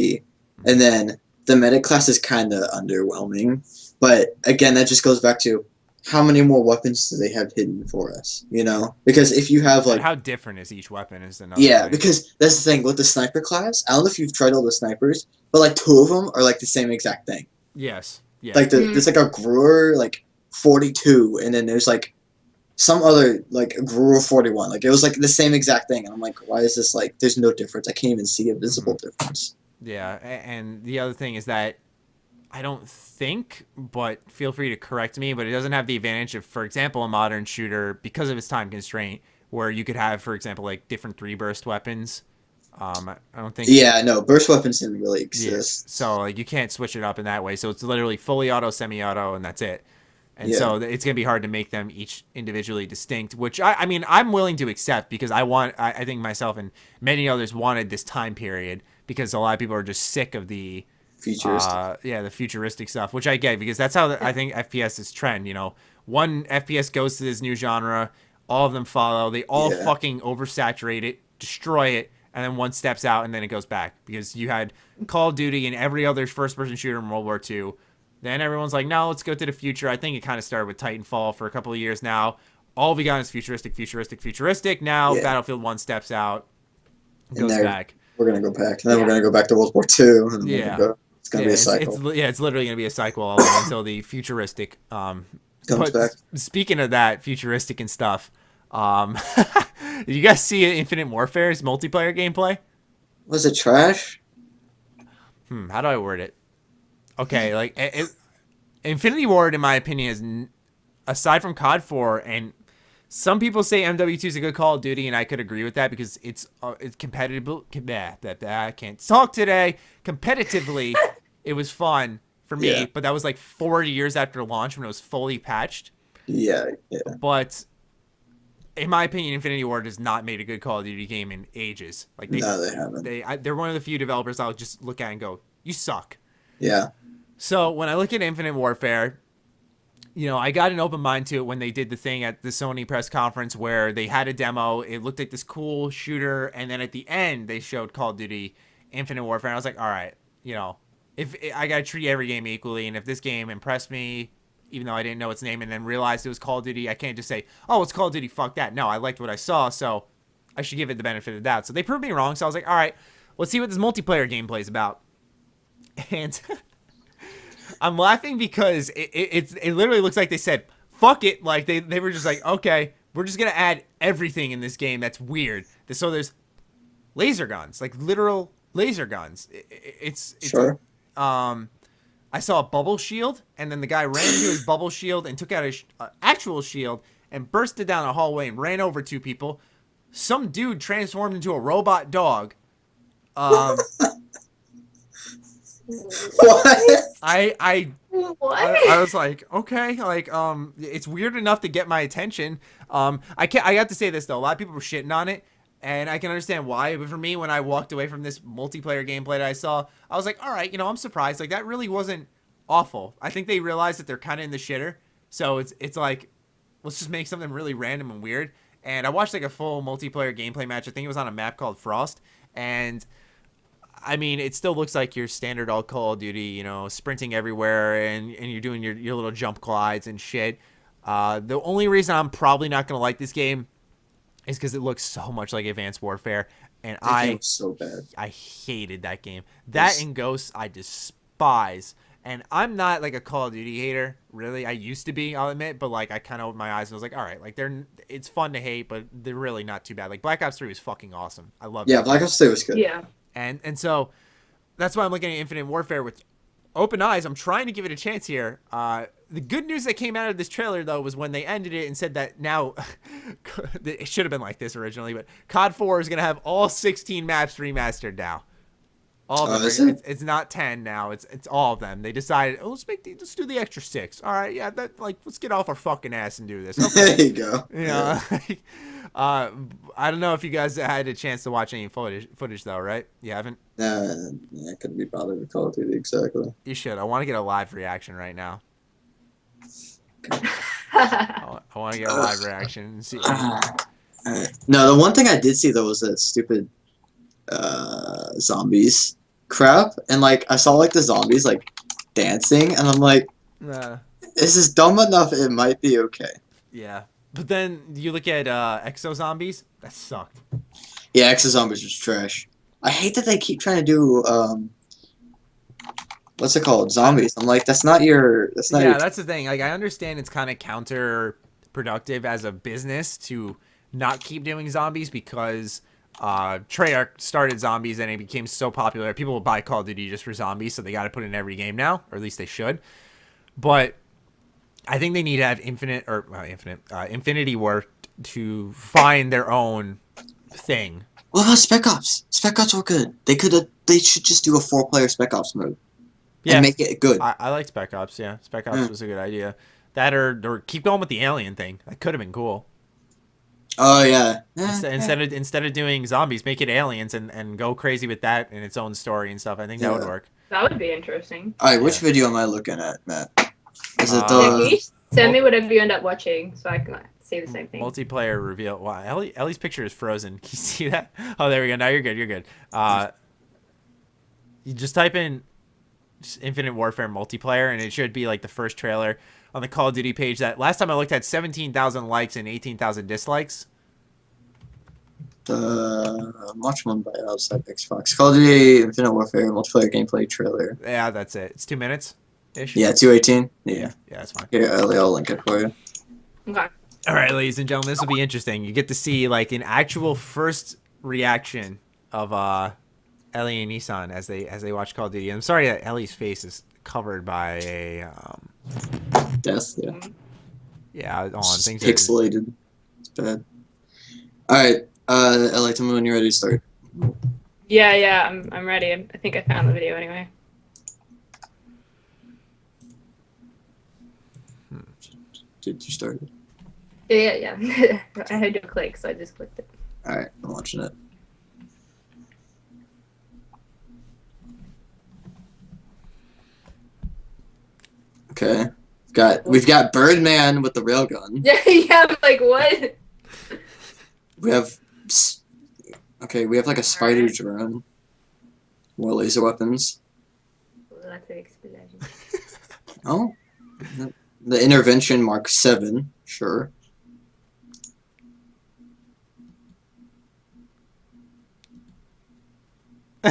And then the medic class is kind of underwhelming. But again, that just goes back to how many more weapons do they have hidden for us, Because if you have how different is each weapon is another way. Because that's the thing with the sniper class. I don't know if you've tried all the snipers, but 2 of them are the same exact thing. Yes. Yeah. There's a Gruer 42, and then there's some other Gruer 41. It was the same exact thing, and I'm like, why is this there's no difference? I can't even see a visible difference. Yeah, and the other thing is that I don't think, but feel free to correct me, but it doesn't have the advantage of, for example, a modern shooter, because of its time constraint, where you could have, for example, different 3-burst weapons. I don't think. Yeah, no, burst weapons didn't really exist. Yeah, so you can't switch it up in that way. So it's literally fully auto, semi-auto, and that's it. And so it's gonna be hard to make them each individually distinct, which I mean I'm willing to accept, because I think myself and many others wanted this time period, because a lot of people are just sick of the futuristic. The futuristic stuff, which I get, because that's how I think FPS is trend. One FPS goes to this new genre, all of them follow, they all fucking oversaturate it, destroy it, and then one steps out and then it goes back, because you had Call of Duty and every other first-person shooter in World War II Then everyone's like, no, let's go to the future. I think it kind of started with Titanfall for a couple of years now. All we got is futuristic. Now Battlefield 1 steps out, goes back. We're going to go back. And then we're going to go back to World War II. And then it's going to be a cycle. It's literally going to be a cycle all the way until the futuristic comes back. Speaking of that, futuristic and stuff, did you guys see Infinite Warfare's multiplayer gameplay? Was it trash? How do I word it? Okay, like Infinity Ward, in my opinion, is aside from COD 4, and some people say MW2 is a good Call of Duty, and I could agree with that because it's competitive. I can't talk today. Competitively, it was fun for me, but that was like 4 years after launch when it was fully patched. Yeah. But in my opinion, Infinity Ward has not made a good Call of Duty game in ages. Like they haven't. They're one of the few developers I'll just look at and go, "You suck." Yeah. So when I look at Infinite Warfare, I got an open mind to it when they did the thing at the Sony press conference where they had a demo. It looked like this cool shooter, and then at the end they showed Call of Duty Infinite Warfare. And I was like, all right, if I gotta treat every game equally, and if this game impressed me, even though I didn't know its name, and then realized it was Call of Duty, I can't just say, oh, it's Call of Duty, fuck that. No, I liked what I saw, so I should give it the benefit of the doubt. So they proved me wrong. So I was like, all right, let's see what this multiplayer gameplay is about. And I'm laughing because it literally looks like they said, fuck it. Like they were just like, okay, we're just going to add everything in this game that's weird. So there's laser guns, like literal laser guns. It's sure. I saw a bubble shield, and then the guy ran into his bubble shield and took out his actual shield and bursted down a hallway and ran over two people. Some dude transformed into a robot dog. What? I was like, okay, like it's weird enough to get my attention. I got to say this though, a lot of people were shitting on it, and I can understand why. But for me, when I walked away from this multiplayer gameplay that I saw, I was like, all right, I'm surprised. Like that really wasn't awful. I think they realized that they're kind of in the shitter, so it's like, let's just make something really random and weird. And I watched like a full multiplayer gameplay match. I think it was on a map called Frost, and I mean, it still looks like your standard all Call of Duty, sprinting everywhere and you're doing your little jump glides and shit. The only reason I'm probably not going to like this game is because it looks so much like Advanced Warfare. And so bad. I hated that game. That and Ghosts I despise. And I'm not like a Call of Duty hater, really. I used to be, I'll admit. But like I kind of opened my eyes and was like, all right, like it's fun to hate, but they're really not too bad. Like Black Ops 3 was fucking awesome. I love it. Yeah, Black Ops 3 was good. Yeah. And so that's why I'm looking at Infinite Warfare with open eyes. I'm trying to give it a chance here. The good news that came out of this trailer, though, was when they ended it and said that now it should have been like this originally, but COD 4 is going to have all 16 maps remastered now. All of them. It's not 10 now. It's all of them. They decided, let's do the extra 6. All right, yeah, let's get off our fucking ass and do this. Okay. There you go. I don't know if you guys had a chance to watch any footage though, right? You haven't? I couldn't be bothered with Call of Duty, exactly. You should. I want to get a live reaction right now. I want to get a live reaction and see. No, the one thing I did see though was that stupid zombies crap, and like I saw like the zombies like dancing, and I'm like, this is dumb enough. It might be okay. Yeah. But then you look at Exo Zombies, that sucked. Yeah, Exo Zombies was trash. I hate that they keep trying to do what's it called? Zombies. I'm like, that's not your that's the thing. Like I understand it's kind of counterproductive as a business to not keep doing zombies because Treyarch started zombies and it became so popular. People will buy Call of Duty just for zombies, so they got to put it in every game now, or at least they should. But I think they need to have Infinity War to find their own thing. What about Spec Ops? Spec Ops were good. They should just do a 4-player Spec Ops mode. Yeah, and make it good. I like Spec Ops. Yeah, Spec Ops was a good idea. That or keep going with the alien thing. That could have been cool. Oh yeah. Instead of doing zombies, make it aliens and go crazy with that in its own story and stuff. I think that would work. That would be interesting. All right, which video am I looking at, Matt? Is it can you send me whatever you end up watching so I can see the same thing? Multiplayer reveal. Wow, Ellie's picture is frozen. Can you see that? Oh, there we go. Now you're good. You're good. You just type in Infinite Warfare multiplayer, and it should be like the first trailer on the Call of Duty page that last time I looked had 17,000 likes and 18,000 dislikes. Much one by outside Xbox. Call of Duty Infinite Warfare multiplayer gameplay trailer. Yeah, that's it. It's 2 minutes ish. Yeah, 2:18. Yeah, that's fine. Here, I'll link it for you. Okay. All right, ladies and gentlemen, this will be interesting. You get to see like an actual first reaction of Ellie and Nissan as they watch Call of Duty. I'm sorry that Ellie's face is covered by a Death, yeah. Yeah, on things pixelated. It's bad. All right, Ellie, tell me when you're ready to start. Yeah, I'm ready. I think I found the video anyway. Did you start it? Yeah. I had to click, so I just clicked it. All right, I'm watching it. Okay, we've got Birdman with the railgun. Yeah, I'm like, what? We have like a spider drone. More laser weapons. Lots of explosions. Oh, the intervention Mark 7, sure.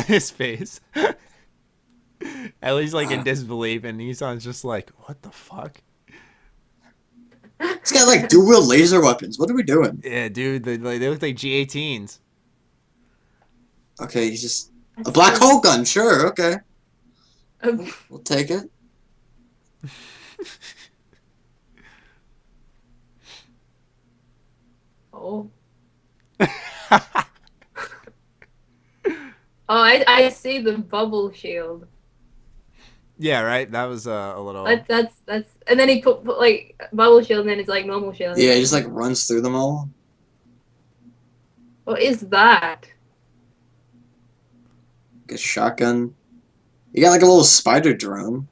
His face. Ellie's like in disbelief, and Nissan's just like, "What the fuck?" It's got like dual laser weapons. What are we doing? Yeah, dude, they look like G18s. Okay, he's just a black hole gun. Sure, okay, Um, we'll take it. oh. Oh, I see the bubble shield. Yeah, right. That was a little. That's and then he put like bubble shield, and then it's like normal shield. Yeah, he just like runs through them all. What is that? Like a shotgun. You got like a little spider drone.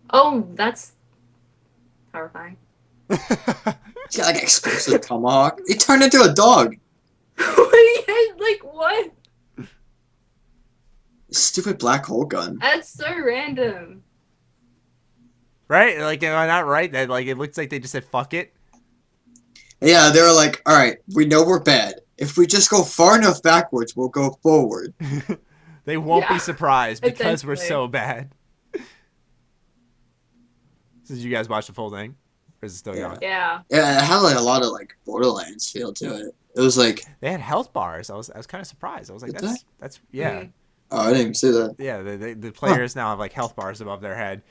Oh, that's horrifying. He's got like an explosive tomahawk. He turned into a dog. Like what? Stupid black hole gun. That's so random. Right? Like, am I not right? That like it looks like they just said fuck it. Yeah, they were like, all right, we know we're bad. If we just go far enough backwards, we'll go forward. They won't Yeah, be surprised because we're essentially. so bad. So did you guys watch the full thing? Or is it still going? Yeah. Yeah, it had like a lot of like Borderlands feel to it. It was like, They had health bars. I was kind of surprised. I was like, Did that's yeah. Mhm. oh, I didn't even see that. Yeah, the players now have like health bars above their head.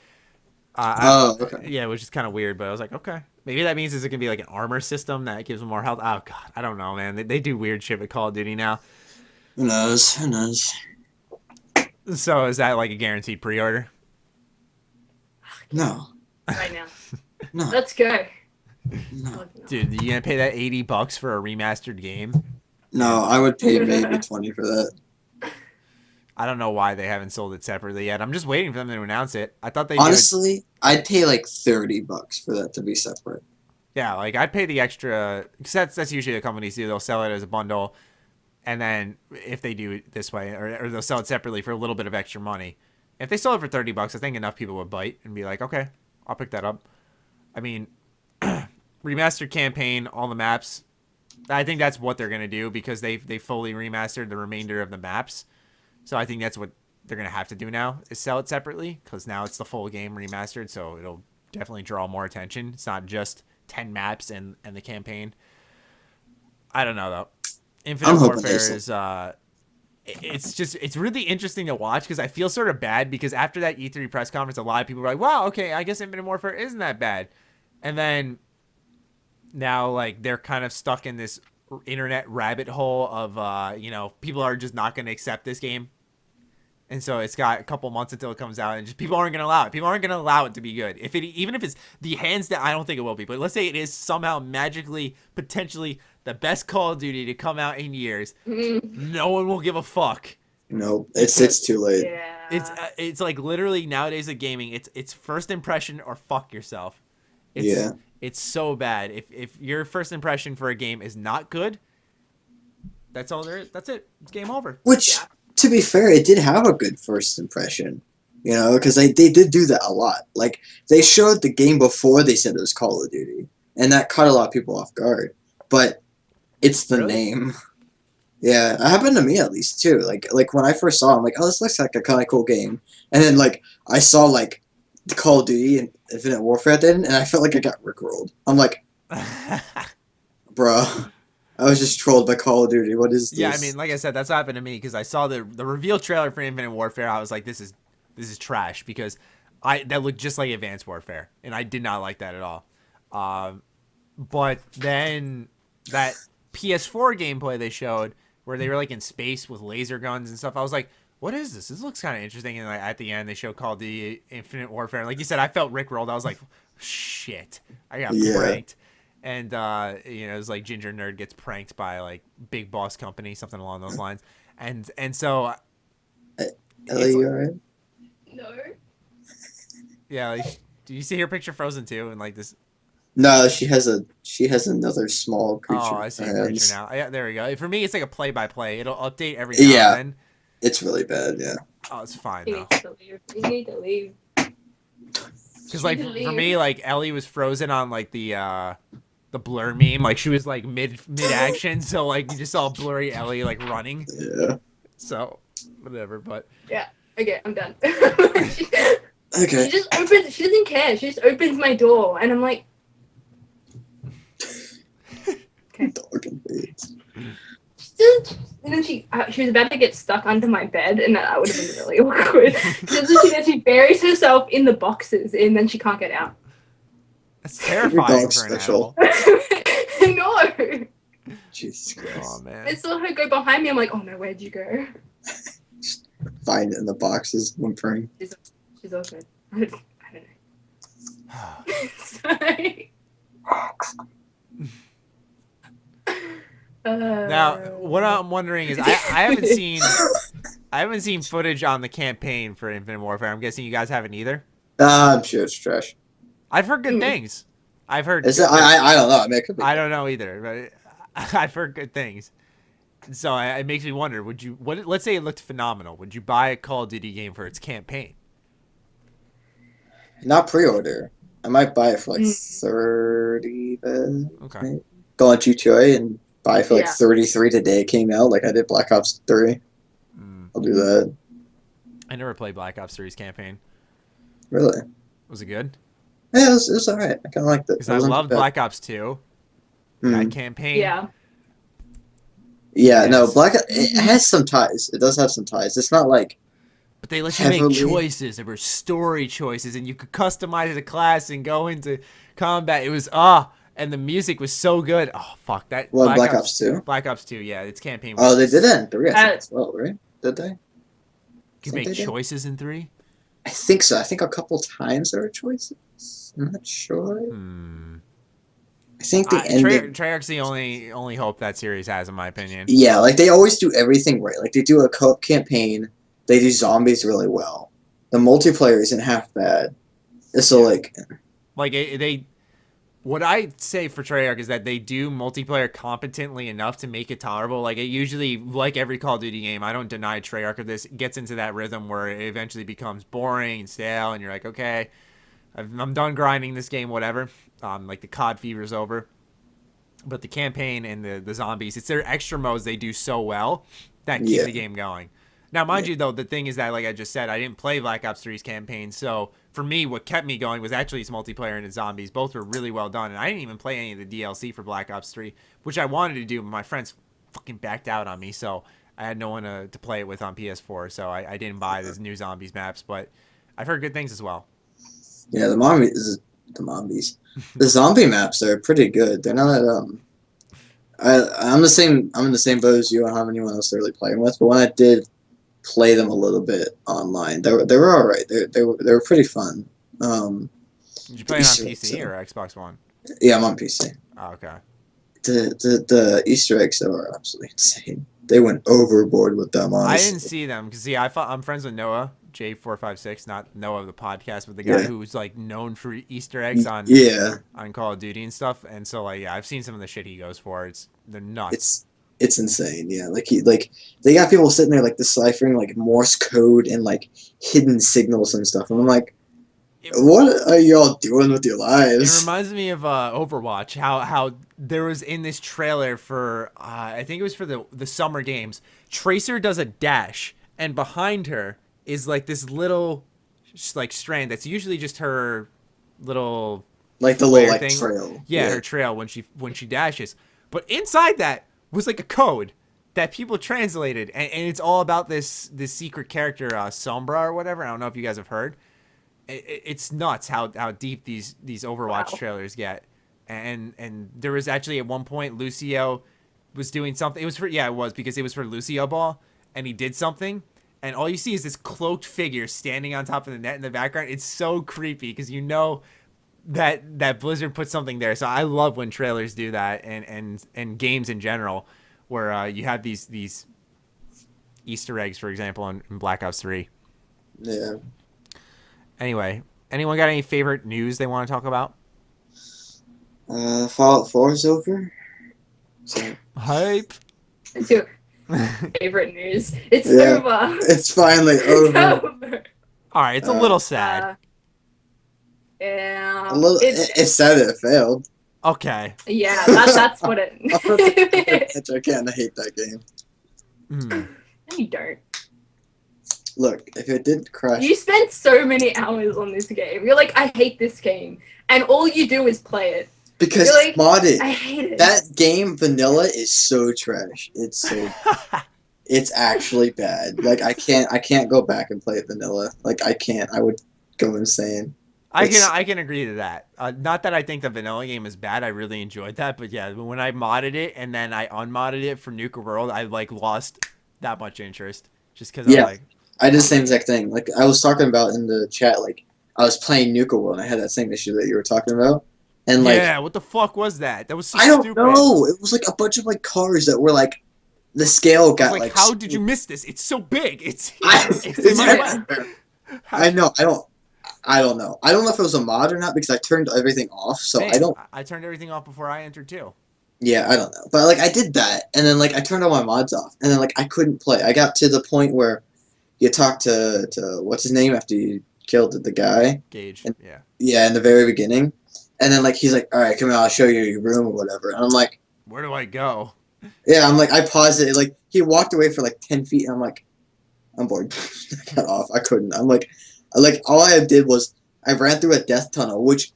Okay. Yeah, which is kind of weird, but I was like, okay. Maybe that means is it going to be like an armor system that gives them more health? Oh, God. I don't know, man. They do weird shit with Call of Duty now. Who knows? Who knows? So is that like a guaranteed pre-order? No. Right now. No. Let's go. No. Dude, you going to pay that $80 for a remastered game? No, I would pay maybe 20 for that. I don't know why they haven't sold it separately yet. I'm just waiting for them to announce it. I thought they Honestly, I'd pay like $30 for that to be separate. Yeah, like I'd pay the extra, because that's usually what companies do. They'll sell it as a bundle, and then if they do it this way, or they'll sell it separately for a little bit of extra money. If they sell it for $30, I think enough people would bite and be like, okay, I'll pick that up. I mean, remastered campaign, all the maps. I think that's what they're gonna do because they fully remastered the remainder of the maps. So I think that's what they're gonna have to do now is sell it separately because now it's the full game remastered. So it'll definitely draw more attention. It's not just 10 maps and the campaign. I don't know though. Infinite Warfare is it's really interesting to watch because I feel sort of bad because after that E3 press conference, a lot of people were like, "Wow, okay, I guess Infinite Warfare isn't that bad," and then now like they're kind of stuck in this internet rabbit hole of people are just not going to accept this game. And so it's got a couple months until it comes out, and just people aren't going to allow it. People aren't going to allow it to be good. Even if it's the hands that I don't think it will be, but let's say it is somehow magically, potentially the best Call of Duty to come out in years, no one will give a fuck. Nope, it's too late. Yeah. It's like literally nowadays of gaming, it's first impression or fuck yourself. It's so bad. If your first impression for a game is not good, That's all there is. That's it. It's game over. Which, Yeah. to be fair, it did have a good first impression. You know, because they did do that a lot. Like, they showed the game before they said it was Call of Duty. And that caught a lot of people off guard. But it's the Really? name. Yeah, it happened to me at least, too. Like when I first saw it, I'm like, oh, this looks like a kind of cool game. And then, like, I saw, like, the Call of Duty and Infinite Warfare then, and I felt like I got rickrolled. I'm like, bruh, I was just trolled by Call of Duty. What is this? Yeah, I mean, like I said, that's what happened to me because I saw the reveal trailer for Infinite Warfare. I was like, this is trash because that looked just like Advanced Warfare, and I did not like that at all. But then that PS4 gameplay they showed where they were like in space with laser guns and stuff, I was like, what is this? This looks kind of interesting. And like, at the end, they showed Call of Duty Infinite Warfare. And like you said, I felt rickrolled. I was like, shit, I got pranked. And it was like Ginger Nerd gets pranked by like Big Boss Company, something along those lines. And so, Ellie, you alright? No. yeah, like, do you see her picture Frozen 2 and like this? No, she has another small creature. Oh, I see a hands. creature now. Yeah, there we go. For me, it's like a play-by-play. It'll update every now and then. It's really bad, yeah. Oh, it's fine You though. need to leave. Because like for me, like Ellie was frozen on like the blur meme. Like she was like mid action, so like you just saw blurry Ellie like running. Yeah. So whatever, but Yeah. Okay, I'm done. Okay. She just opens. She doesn't care. She just opens my door, and I'm like, Dog and face. and then she was about to get stuck under my bed, and that would have been really awkward. She buries herself in the boxes, and then she can't get out. that's terrifying dog's for an special. animal. No. Jesus Christ. Oh man. I saw her go behind me. I'm like, oh no, where'd you go? Find it in the boxes, whimpering. She's all good. I don't know. Sorry. Now, what I'm wondering is, I haven't seen footage on the campaign for Infinite Warfare. I'm guessing you guys haven't either. I'm sure it's trash. I've heard good things. I've heard. Is it? I don't know. I mean, it could be. I don't know either, but I've heard good things. So it makes me wonder: would you? Let's say it looked phenomenal. Would you buy a Call of Duty game for its campaign? Not pre-order. I might buy it for like 30. Okay. Maybe. Go on GTA and buy for like 33 today. It came out like I did Black Ops 3. I'll do that. I never played Black Ops 3's campaign. Really? Was it good? Yeah, it was alright. I kind of liked it. Because I loved Black Ops 2. That campaign. Yeah. Yeah, no, it has some ties. It does have some ties. It's not like. But they let you make choices. There were story choices, and you could customize the class and go into combat. It was and the music was so good. Oh fuck that! What, Black Ops 2? Black Ops 2, yeah, its campaign. Oh, they did that in 3 I think as well, right? Did they? You could make choices in 3. I think so. I think a couple times there were choices. I'm not sure. I think the ending. Treyarch's the only hope that series has, in my opinion. Yeah, like they always do everything right. Like they do a co-op campaign. They do zombies really well. The multiplayer isn't half bad. So like what I say for Treyarch is that they do multiplayer competently enough to make it tolerable. Like it usually, like every Call of Duty game, I don't deny Treyarch of this, gets into that rhythm where it eventually becomes boring and stale, and you're like, okay, I'm done grinding this game, whatever. Like the COD fever's over. But the campaign and the zombies, it's their extra modes they do so well that keep the game going. Now, mind you, though, the thing is that, like I just said, I didn't play Black Ops 3's campaign, so for me, what kept me going was actually its multiplayer and its zombies. Both were really well done, and I didn't even play any of the DLC for Black Ops 3, which I wanted to do, but my friends fucking backed out on me, so I had no one to play it with on PS4, so I didn't buy these new zombies maps, but I've heard good things as well. Yeah, the zombie maps are pretty good. They're not I'm in the same boat as you. I don't have anyone else they're really playing with, but when I did play them a little bit online, they were all right. They were pretty fun. Did you play it on PC or Xbox One? Yeah, I'm on PC. Oh, okay. The Easter eggs are absolutely insane. They went overboard with them. Honestly. I didn't see them because I'm friends with Noah J456, not Noah of the podcast, but the guy who's like known for Easter eggs on Call of Duty and stuff. And so like I've seen some of the shit he goes for. They're nuts. It's insane. Yeah, like they got people sitting there like deciphering like Morse code and like hidden signals and stuff. And I'm like, what are y'all doing with your It lives? reminds me of Overwatch. How there was in this trailer for I think it was for the summer games. Tracer does a dash, and behind her is like this little like strand that's usually just her little Like the flare little like trail. Yeah, her trail when she dashes. But inside that was like a code that people translated, and it's all about this secret character Sombra or whatever. I don't know if you guys have heard. It's nuts how deep these Overwatch trailers get, and there was actually at one point Lucio was doing something. It was because it was for Lucio Ball, and he did something, and all you see is this cloaked figure standing on top of the net in the background. It's so creepy because you know that Blizzard put something there. So I love when trailers do that, and games in general, where you have these Easter eggs, for example, in Black Ops 3. Yeah. Anyway, anyone got any favorite news they want to talk about? Fallout 4 is over. So. Hype. It's your favorite news. It's Yeah. over. It's finally It's over. over. All right, it's a little sad. Yeah. A little. It's sad that it failed. Okay. Yeah, that's what it. I hate that game. No, you don't. Look, if it did crash, You spent so many hours on this game. You're like, I hate this game, and all you do is play it. because You're like, modded. I hate it. That game vanilla is so trash. It's so. It's actually bad. Like I can't go back and play it vanilla. Like I can't. I would go insane. I can agree to that. Not that I think the vanilla game is bad. I really enjoyed that, but yeah, when I modded it and then I unmodded it for Nuka World, I like lost that much interest just because Yeah. I like. I did the same exact thing. Like I was talking about in the chat, like I was playing Nuka World and I had that same issue that you were talking about. And like Yeah, what the fuck was that? That was so I don't stupid. know. It was like a bunch of like cars that were like the scale got Like, how did you miss this? It's so big. It's in my lap. I know. I don't know. I don't know if it was a mod or not because I turned everything off. So Same. I don't. I turned everything off before I entered too. Yeah, I don't know. But like I did that, and then like I turned all my mods off, and then like I couldn't play. I got to the point where you talk to what's his name after you killed the guy. Gage. And, yeah. Yeah, in the very beginning, and then like he's like, "All right, come on, I'll show you your room or whatever." And I'm like, Where do I go? "Yeah." I'm like, I paused it. Like he walked away for like 10 feet, and I'm like, I'm bored. I got off. I couldn't. I'm like all I did was I ran through a death tunnel, which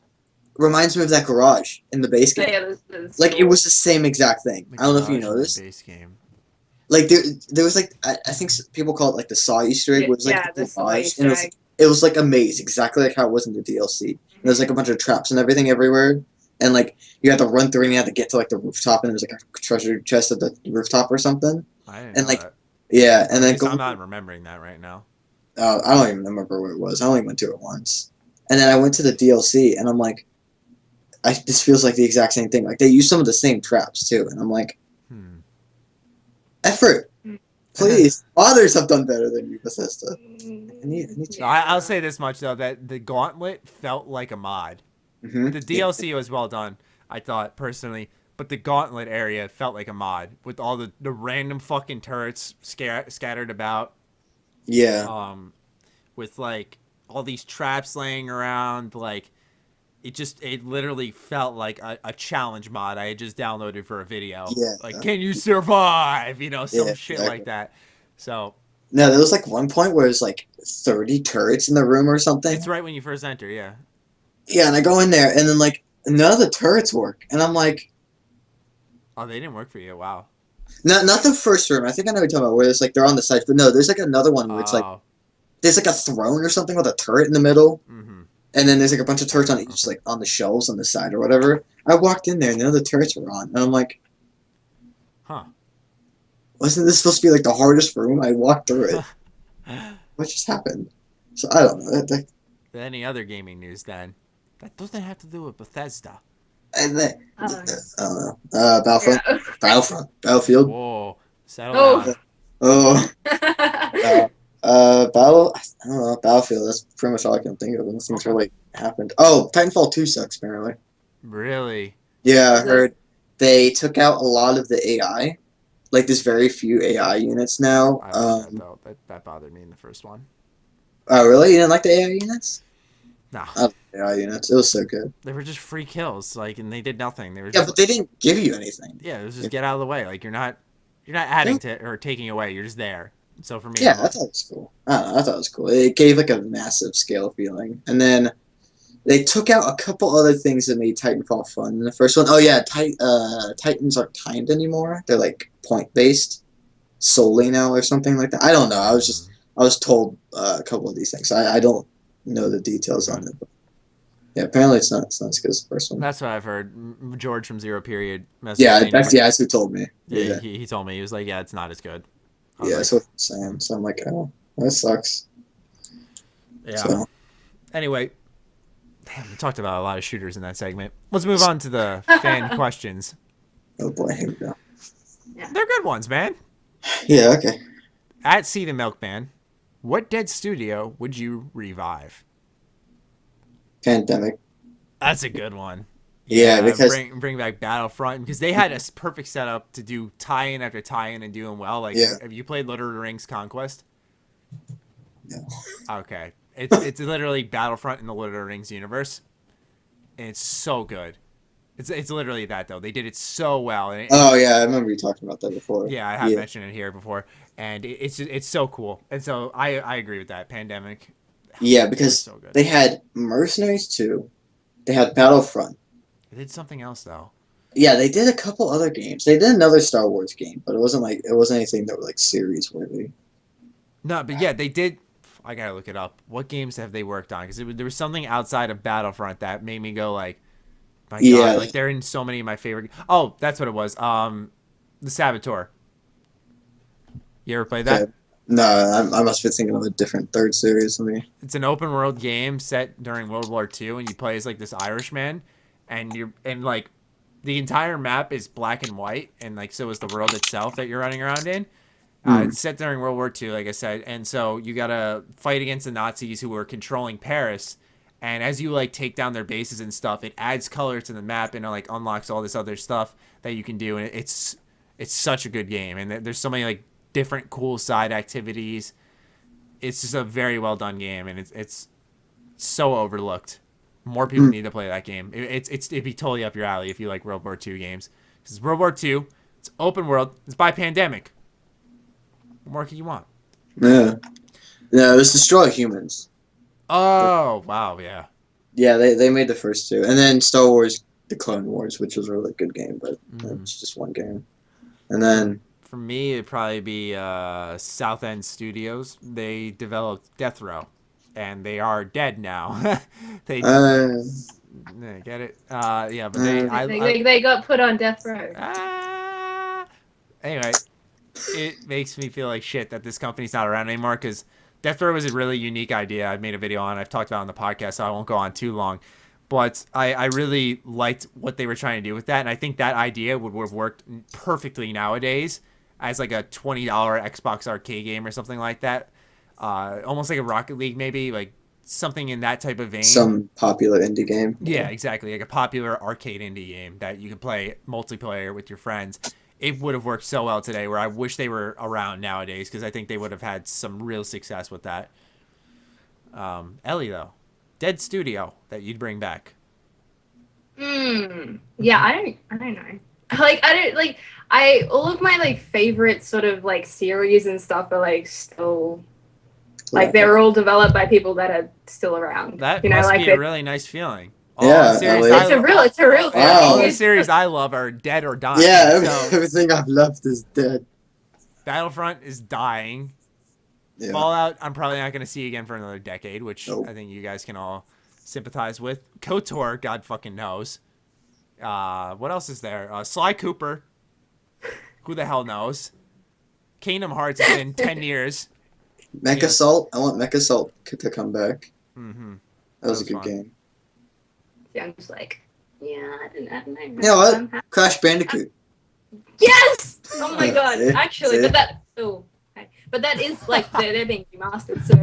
reminds me of that garage in the base game. Yeah, Like it was the same exact thing. I don't know if you noticed. Base game. Like there was like I think people call it like the Saw Easter egg. Where it was like the the Saw garage, Easter and egg. it was like a maze, exactly like how it was in the DLC. And there's like a bunch of traps and everything everywhere, and like you had to run through and you had to get to like the rooftop, and there was like a treasure chest at the rooftop or something. I didn't And know like that. yeah, and then I'm not remembering that right now. I don't even remember where it was. I only went to it once, and then I went to the DLC, and I'm like, this feels like the exact same thing. Like they use some of the same traps too, and I'm like, effort, please. Others have done better than you, Bethesda. I need No, I'll say this much though, that the Gauntlet felt like a mod. Mm-hmm. The DLC was well done, I thought personally, but the Gauntlet area felt like a mod with all the random fucking turrets scattered about. Yeah. With like all these traps laying around, like it literally felt like a challenge mod I had just downloaded for a video. Yeah. Like, can you survive? You know, some Yeah, shit exactly. like that. So No, there was like one point where there's like 30 turrets in the room or something. it's right when you first enter, yeah. Yeah, and I go in there, and then like none of the turrets work, and I'm like, Oh, they didn't work for you. Wow. not the first room. I think I know what you're talking about, where it's like they're on the sides, but no, there's like another one where it's like Oh. there's like a throne or something with a turret in the middle. Mhm. And then there's like a bunch of turrets on each, like on the shelves on the side or whatever. I walked in there and none of the turrets were on. And I'm like, Huh. wasn't this supposed to be like the hardest room? I walked through it. What just happened? So I don't know. Any other gaming news then? That doesn't have to do with Bethesda. And then, I Oh. don't know. Battlefront. Battlefield. Whoa. Settle Oh. down. Oh. Yeah. I don't know. Battlefield. That's pretty much all I can think of. Nothing's really happened. Oh, Titanfall 2 sucks, apparently. Really? Yeah, I heard they took out a lot of the AI like there's very few AI units now. I like that though. That bothered me in the first one. Oh really? You didn't like the AI units? No. I love the AI units. It was so good. They were just free kills, like, and they did nothing. They were Yeah, just, but they didn't give you anything. yeah, it was just get out of the way. Like you're not adding to or taking away. You're just there. So for me, Yeah, I thought it was cool. I don't know, I thought it was cool. It gave like a massive scale feeling. And then they took out a couple other things that made Titanfall fun. In the first one, oh yeah, Titans aren't timed anymore. They're like point based solely now or something like that. I don't know. I was told a couple of these things. I don't know the details on it. But yeah, apparently it's not as good as the first one. that's what I've heard. George from Zero Period. Yeah, that's who told me. Yeah, he told me. He was like, yeah, it's not as good. Yeah, that's what I'm saying. So I'm like, oh, that sucks. Yeah. So. Anyway, damn, we talked about a lot of shooters in that segment. Let's move on to the fan questions. Oh boy, here we go. Yeah. They're good ones, man. Yeah, okay. At See the Milkman, what dead studio would you revive? Pandemic. That's a good one. Yeah, because bring back Battlefront because they had a perfect setup to do tie-in after tie-in and doing well. Like, have you played Lord of the Rings Conquest? No. Okay, it's literally Battlefront in the Lord of the Rings universe, and it's so good. It's literally that though. They did it so well. Oh yeah, I remember you talking about that before. Yeah, I have mentioned it here before, and it's so cool. And so I agree with that. Pandemic. Yeah, because so good. They had Mercenaries 2, they had Battlefront. They did something else though. Yeah, they did a couple other games. They did another Star Wars game, but it wasn't anything that was like series worthy. No, but yeah, they did. I gotta look it up. What games have they worked on? Because there was something outside of Battlefront that made me go like, my God, like they're in so many of my favorite. Oh, that's what it was. The Saboteur. You ever played that? Okay. No, I must be thinking of a different third series than me. It's an open world game set during World War II, and you play as like this Irishman, and like the entire map is black and white, and like so is the world itself that you're running around in. It's set during World War II, like I said, and so you gotta fight against the Nazis who were controlling Paris. And as you like take down their bases and stuff, it adds color to the map and it like unlocks all this other stuff that you can do. And it's such a good game, and there's so many like different cool side activities. It's just a very well done game, and it's so overlooked. More people need to play that game. It'd be totally up your alley if you like World War II games. Because World War II, it's open world, it's by Pandemic. What more can you want? Yeah. No, it was Destroy Humans. Oh, wow, yeah. Yeah, they made the first two. And then Star Wars, The Clone Wars, which was a really good game, but it's just one game. And then... For me, it'd probably be South End Studios. They developed Death Row, and they are dead now. They get it? Yeah, but they got put on death row. Anyway, it makes me feel like shit that this company's not around anymore because Death Row was a really unique idea. I've made a video on it. I've talked about it on the podcast, so I won't go on too long. But I really liked what they were trying to do with that, and I think that idea would have worked perfectly nowadays as like a $20 Xbox arcade game or something like that. Almost like a Rocket League maybe, like something in that type of vein. Some popular indie game. Yeah, exactly. Like a popular arcade indie game that you can play multiplayer with your friends. It would have worked so well today where I wish they were around nowadays because I think they would have had some real success with that. Ellie, though. Dead studio that you'd bring back. Yeah, I don't know. All of my like favorite sort of like series and stuff are like still like they're all developed by people that are still around. That must be a really nice feeling. Yeah, it's a real thing. All the series I love are dead or dying. Yeah, everything I've loved is dead. Battlefront is dying. Yeah. Fallout, I'm probably not going to see again for another decade, which I think you guys can all sympathize with. KOTOR, God fucking knows. What else is there? Sly Cooper. Who the hell knows? Kingdom Hearts has been 10 years. Mech Assault. I want Mech Assault to come back. Mm-hmm. That was a good game. Yeah, I'm just like, I didn't know. You know what? Crash Bandicoot. Yes! Oh my god. Actually, but that is like they're being remastered, so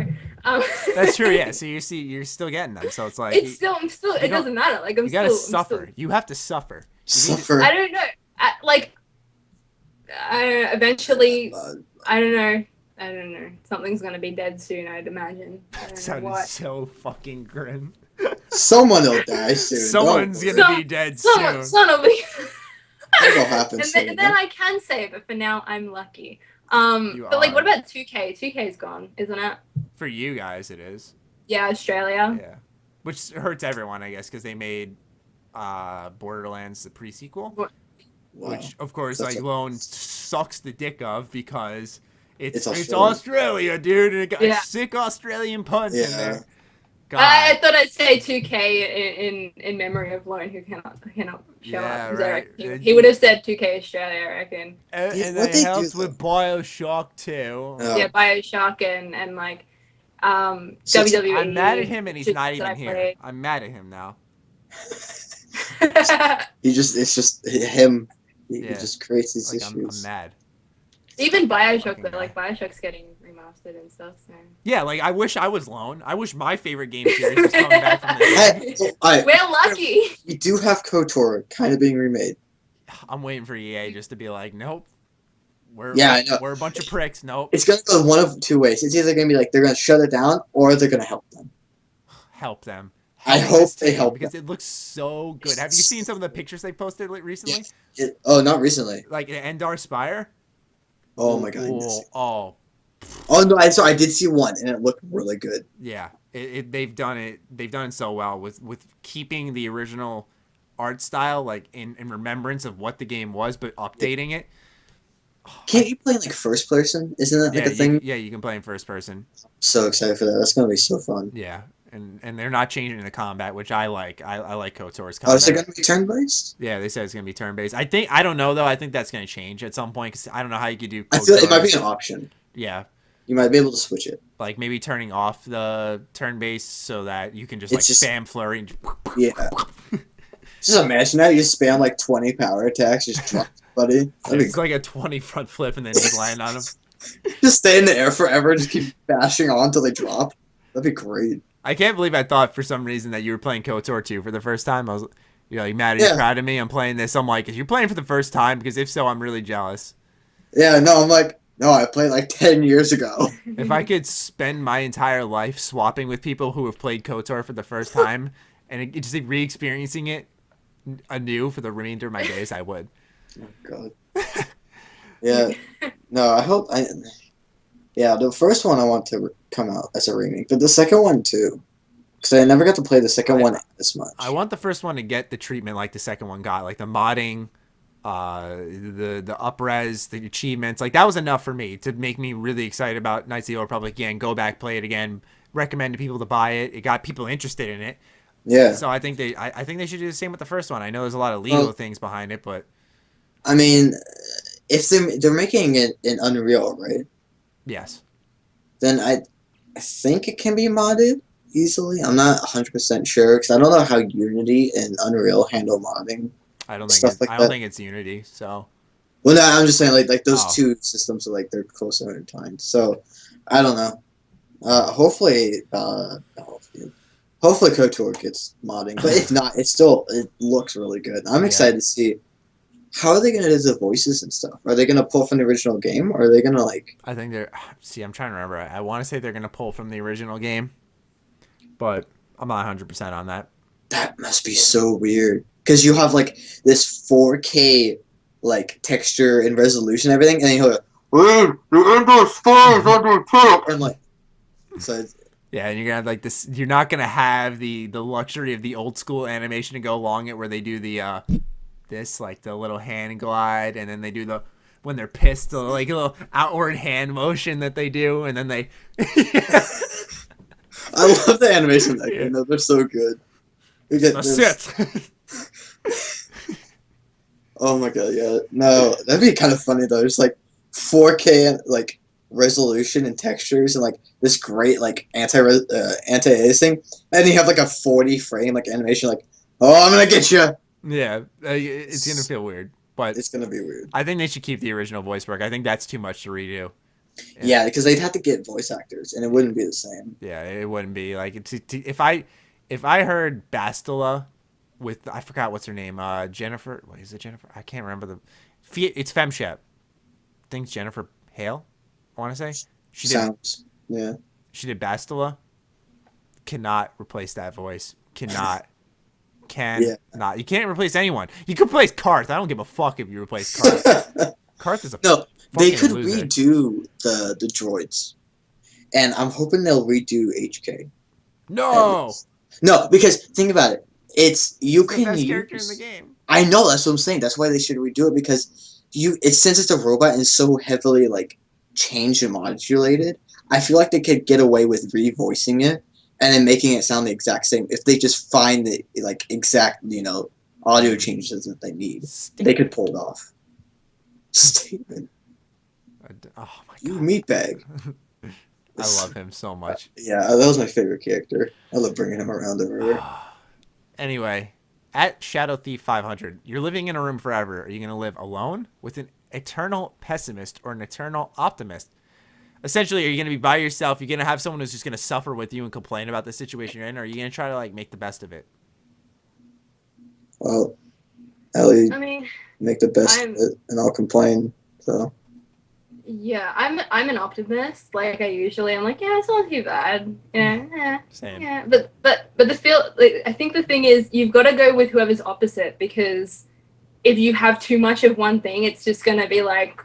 That's true, yeah. So you're still getting them. So it's like it doesn't matter. Like you gotta suffer. You have to suffer. Suffer. I don't know. eventually, I don't know. Something's gonna be dead soon, I'd imagine. I That don't know sounded what. so fucking grim. Someone will die soon. Someone's gonna be dead soon. Someone will be. That'll happen soon. And then I can say it, but for now I'm lucky. You But like, are. what about 2K? 2K's gone, isn't it? For you guys, it is. Yeah, Australia. Yeah. Which hurts everyone, I guess, because they made Borderlands the pre-sequel. Wow. Which, of course, That's like, Lone sucks the dick of because it's Australia. Australia, dude, and it got Yeah. sick Australian puns in Yeah. there. God. I thought I'd say 2K in memory of Lone, who cannot show Yeah, up. right. He would have said 2K Australia, I reckon. And Yeah, and what it they helps do, with Bioshock too. Oh. Yeah, Bioshock and like So WWE. I'm mad at him and he's shoots not that even I here. played. I'm mad at him now. It's just him. He Yeah. just creates these Like, I'm issues. mad. Even Bioshock, Fucking but guy. like Bioshock's getting remastered and stuff. So Yeah, like, I wish I was Lone. I wish my favorite game series was coming back from the dead. Hey, so, alright, we're lucky. we do have KOTOR kind of being remade. I'm waiting for EA just to be like, nope. Yeah, I know. We're a bunch of pricks. Nope. It's gonna go one of two ways. It's either gonna be like they're gonna shut it down or they're gonna help them. Help them. I Help hope this they team, help because it looks so good. Have you seen some of the pictures they posted recently? Oh, not recently. Like Endar Spire? Oh my god. Oh, Oh no, I did see one and it looked really good. yeah. They've done it. They've done it so well with keeping the original art style, like in remembrance of what the game was, but updating it. Can't you play like first person? Isn't that like a thing? You can play in first person. So excited for that. That's gonna be so fun. Yeah, and they're not changing the combat, which I like. I like KOTOR's Oh, combat. is it gonna be turn based? Yeah, they said it's gonna be turn based. I don't know though. I think that's gonna change at some point because I don't know how you could do. I feel like it might be KOTOR's. an option. Yeah, You might be able to switch it. like maybe turning off the turn based so that you can just It's like just- spam flurry. And Yeah. Just imagine that you spam like 20 power attacks, just drop somebody. That'd be it's like a 20 front flip and then just land on them. Just stay in the air forever, just keep bashing on until they drop. That'd be great. I can't believe I thought for some reason that you were playing KOTOR 2 for the first time. I was, you're like, Matt, are you Yeah. proud of me? I'm playing this. I'm like, is you playing for the first time? Because if so, I'm really jealous. Yeah, no, I'm like, no, I played like 10 years ago. If I could spend my entire life swapping with people who have played KOTOR for the first time and just like, re-experiencing it anew for the remainder of my days, I would. Oh, God. Yeah. No, I hope. Yeah, the first one I want to come out as a remake, but the second one too. Because I never got to play the second one as much. I want the first one to get the treatment like the second one got, like the modding, the up-res, the achievements. Like that was enough for me to make me really excited about Knights of the Old Republic again. Go back, play it again. Recommend to people to buy it. It got people interested in it. Yeah. So I think they should do the same with the first one. I know there's a lot of legal things behind it, but I mean, if they're making it in Unreal, right? yes. Then I think it can be modded easily. I'm not 100% sure because I don't know how Unity and Unreal handle modding. I don't Stuff think like I don't that. think it's Unity. So Well, no, I'm just saying like those Oh. two systems are like they're close intertwined. So I don't know. Hopefully KOTOR gets modding, but if not, it looks really good. I'm Yeah. excited to see how are they going to do the voices and stuff. Are they going to pull from the original game, or are they going to like? I think they're. See, I'm trying to remember. I want to say they're gonna pull from the original game, but I'm not 100% on that. That must be so weird because you have like this 4K like texture and resolution and everything, and then you go, the Endor Spire is under attack, and like, so it's, Yeah, and you're gonna have like this. You're not gonna have the luxury of the old school animation to go along it, where they do the this like the little hand glide, and then they do the when they're pissed, the like a little outward hand motion that they do, and then they. I love the animation of that game. They're so good. That's it. Oh my god, yeah. No, that'd be kind of funny though. Just like 4K like resolution and textures and like this great like anti-aliasing, and you have like a 40 frame like animation. Like, oh, I'm gonna get you. Yeah, it's gonna feel weird, but It's gonna be weird. I think they should keep the original voice work. I think that's too much to redo. Yeah, because they'd have to get voice actors, and it wouldn't be the same. Yeah, it wouldn't be like if I heard Bastila with I forgot what's her name, Jennifer. What is it, Jennifer? I can't remember it's Femshep. think it's Jennifer Hale, I want to say. Yeah. She did Bastila. Cannot replace that voice. Cannot. Not. You can't replace anyone. You could replace Karth. I don't give a fuck if you replace Karth. Karth is a No, they could loser. redo the droids. And I'm hoping they'll redo HK. No! No, because think about it. It's the best character in the game. I know, that's what I'm saying. That's why they should redo it, because since it's a robot and it's so heavily like changed and modulated, I feel like they could get away with revoicing it and then making it sound the exact same if they just find the like exact, audio changes that they need. They could pull it off. Statement. Oh my god. You meatbag. I love him so much. Yeah, that was my favorite character. I love bringing him around everywhere. Anyway, at Shadow Thief 500, you're living in a room forever. Are you going to live alone with an eternal pessimist or an eternal optimist? Essentially, are you going to be by yourself? You're going to have someone who's just going to suffer with you and complain about the situation you're in, or are you going to try to like make the best of it? Well, Ellie, make the best of it, and I'll complain. So. Yeah, I'm an optimist. Like I'm like, yeah, it's not too bad. Yeah, Same. Yeah, but I think the thing is you've got to go with whoever's opposite, because if you have too much of one thing, it's just gonna be like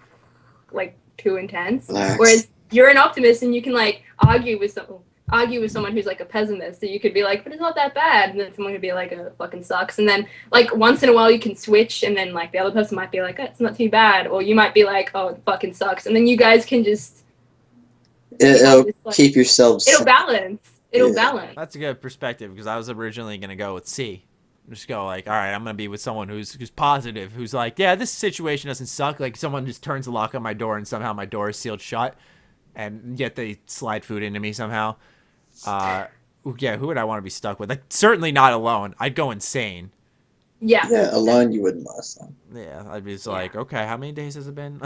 too intense. Relax. Whereas you're an optimist and you can like argue with someone who's like a pessimist. So you could be like, but it's not that bad, and then someone could be like, it fucking sucks. And then like once in a while you can switch, and then like the other person might be like, oh, it's not too bad, or you might be like, oh, it fucking sucks, and then you guys can just keep yourselves. It'll balance. Balance. That's a good perspective, because I was originally gonna go with C. Just go like, all right, I'm gonna be with someone who's positive, who's like, yeah, this situation doesn't suck. Like someone just turns the lock on my door and somehow my door is sealed shut, and yet they slide food into me somehow. Yeah, who would I want to be stuck with? Like certainly not alone. I'd go insane. Yeah. Yeah, alone you wouldn't last long. Yeah, I'd be just like, okay, how many days has it been?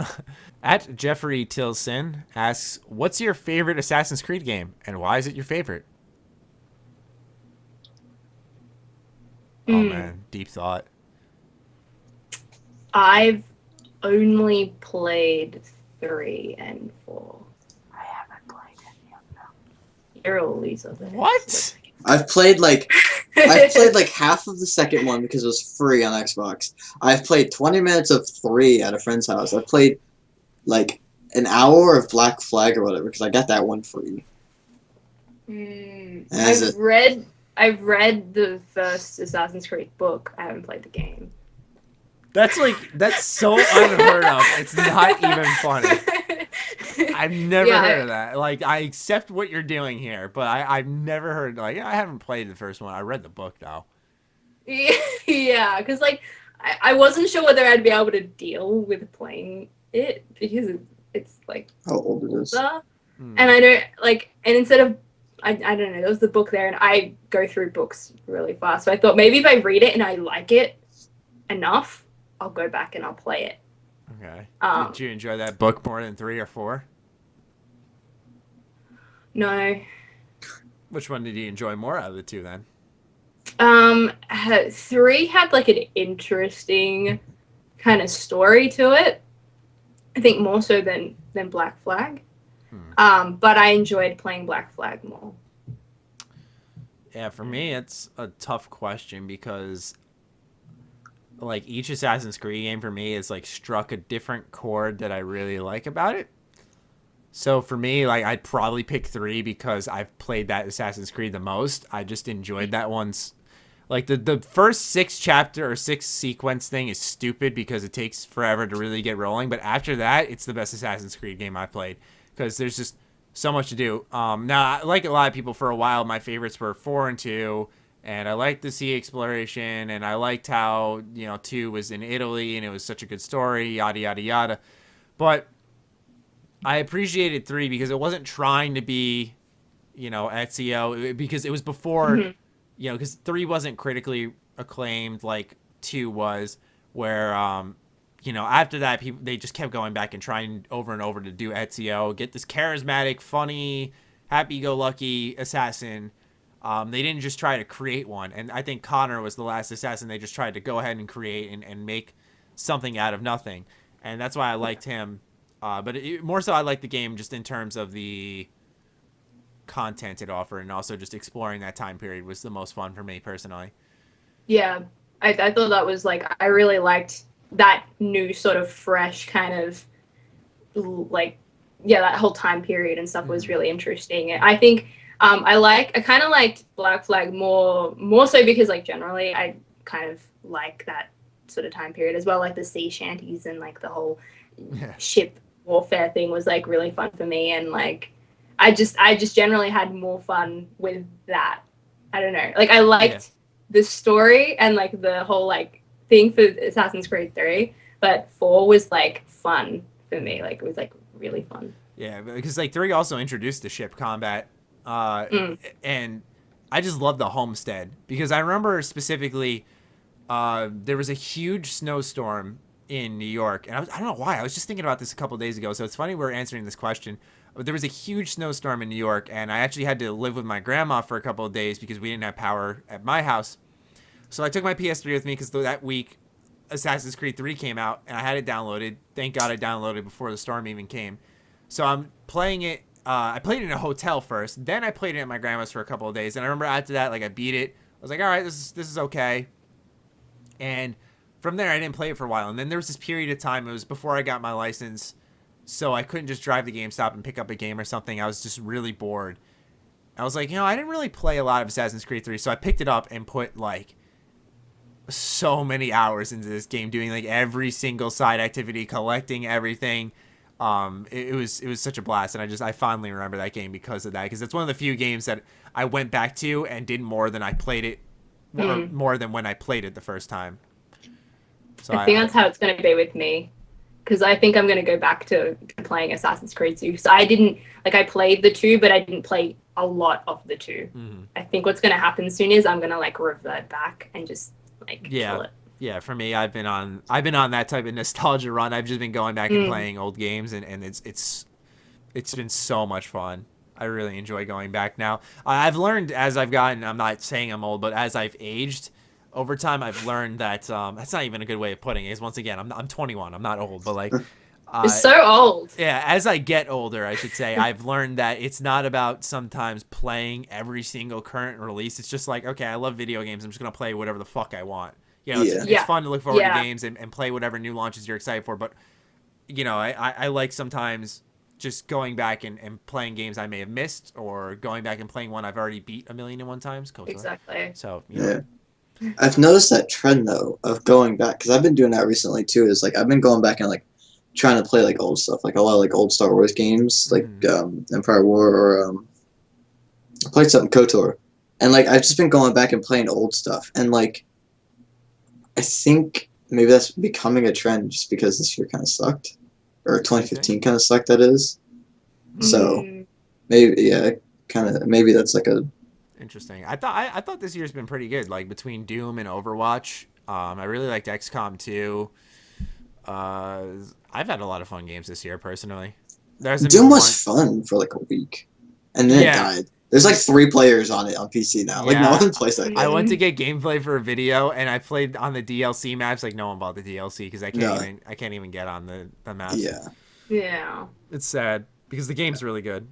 At Jeffrey Tilson asks, what's your favorite Assassin's Creed game, and why is it your favorite? Oh man, deep thought. I've only played 3 and 4. I haven't played any of them. You're a loser. What? I've played like half of the second one because it was free on Xbox. I've played 20 minutes of 3 at a friend's house. I've played like an hour of Black Flag or whatever because I got that one free. I've read the first Assassin's Creed book. I haven't played the game. That's so unheard of. It's not even funny. I've never heard of that. Like, I accept what you're doing here, but I've never heard, like, I haven't played the first one. I read the book, though. Yeah, because, like, I wasn't sure whether I'd be able to deal with playing it, because it's like, how old it is. And I don't, like, and instead of, I don't know, there was the book there, and I go through books really fast. So I thought maybe if I read it and I like it enough, I'll go back and I'll play it. Okay. Did you enjoy that book more than 3 or 4? No. Which one did you enjoy more out of the 2 then? 3 had like an interesting kind of story to it. I think more so than Black Flag. But I enjoyed playing Black Flag more. Yeah, for me, it's a tough question because, like, each Assassin's Creed game for me is, like, struck a different chord that I really like about it. So for me, like, I'd probably pick 3 because I've played that Assassin's Creed the most. I just enjoyed that one's... Like, the first 6 chapter or 6 sequence thing is stupid because it takes forever to really get rolling. But after that, it's the best Assassin's Creed game I've played because there's just so much to do. Now, like a lot of people, for a while, my favorites were 4 and 2. And I liked the sea exploration, and I liked how, 2 was in Italy, and it was such a good story, yada, yada, yada. But I appreciated 3 because it wasn't trying to be, Ezio, because it was before, because 3 wasn't critically acclaimed like 2 was, where, after that, they just kept going back and trying over and over to do Ezio, get this charismatic, funny, happy-go-lucky assassin. They didn't just try to create one. And I think Connor was the last assassin they just tried to go ahead and create and make something out of nothing. And that's why I liked him. But more so, I like the game just in terms of the content it offered, and also just exploring that time period was the most fun for me personally. Yeah, I thought that was like, I really liked that new sort of fresh kind of like, yeah, that whole time period and stuff was really interesting. And I think I kind of liked Black Flag more so because like generally I kind of like that sort of time period as well, like the sea shanties and like the whole ship warfare thing was like really fun for me, and like I just generally had more fun with that. I don't know, like I liked the story and like the whole like thing for Assassin's Creed 3, but 4 was like fun for me. Like it was like really fun. Yeah, because like 3 also introduced the ship combat, and I just love the homestead because I remember specifically there was a huge snowstorm in New York, and I don't know why. I was just thinking about this a couple of days ago, so it's funny we're answering this question. But there was a huge snowstorm in New York, and I actually had to live with my grandma for a couple of days because we didn't have power at my house. So I took my PS3 with me because that week Assassin's Creed 3 came out, and I had it downloaded. Thank God I downloaded it before the storm even came. So I'm playing it. I played it in a hotel first, then I played it at my grandma's for a couple of days, and I remember after that, like I beat it. I was like, all right, this is okay. And from there, I didn't play it for a while. And then there was this period of time, it was before I got my license, so I couldn't just drive to GameStop and pick up a game or something. I was just really bored. I was like, I didn't really play a lot of Assassin's Creed 3, so I picked it up and put, like, so many hours into this game, doing, like, every single side activity, collecting everything. It was such a blast, and I fondly remember that game because of that, because it's one of the few games that I went back to and did more than I played it, more than when I played it the first time. So I think that's how it's going to be with me, because I think I'm going to go back to playing Assassin's Creed 2. So I didn't, like, I played the 2, but I didn't play a lot of the 2. I think what's going to happen soon is I'm going to, like, revert back and just, like, kill it. Yeah, for me, I've been on that type of nostalgia run. I've just been going back and playing old games, and it's been so much fun. I really enjoy going back now. I've learned as I've gotten, I'm not saying I'm old, but as I've aged over time, I've learned that that's not even a good way of putting it. Is once again, I'm 21. I'm not old, but like you're so old. Yeah, as I get older, I should say, I've learned that it's not about sometimes playing every single current release. It's just like, okay, I love video games. I'm just gonna play whatever the fuck I want. You know, it's fun to look forward to games and play whatever new launches you're excited for. But you know, I like sometimes just going back and playing games I may have missed, or going back and playing one I've already beat 1,000,001 times. Exactly. So you know. I've noticed that trend though of going back, because I've been doing that recently too. Is like I've been going back and like trying to play like old stuff, like a lot of like old Star Wars games, like Empire War, or I played something KOTOR, and like I've just been going back and playing old stuff, and like I think maybe that's becoming a trend just because this year kind of sucked, or 2015 kind of sucked. That is, so maybe maybe that's like a. Interesting. I thought this year's been pretty good. Like between Doom and Overwatch, I really liked XCOM 2. I've had a lot of fun games this year personally. Doom was fun for like a week, and then it died. There's like 3 players on it on PC now. Like no one plays that game. I went to get gameplay for a video, and I played on the DLC maps. Like no one bought the DLC because I can't even get on the maps. Yeah. It's sad because the game's really good.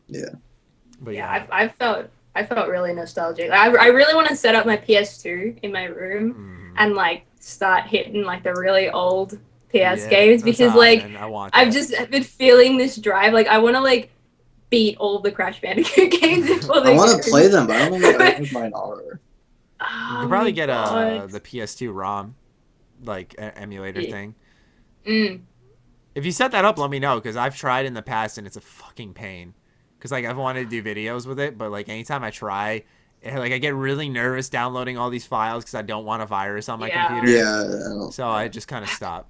Yeah. But I felt really nostalgic. I really want to set up my PS2 in my room and like start hitting like the really old PS games, because like I've just been feeling this drive. Like I want to like beat all the Crash Bandicoot games before they. I want to play them, but I don't know what mine are. You could probably get the PS2 ROM, like emulator thing. If you set that up, let me know, because I've tried in the past and it's a fucking pain. Because like I've wanted to do videos with it, but like anytime I try, like I get really nervous downloading all these files because I don't want a virus on my computer. Yeah. So I just kind of stop.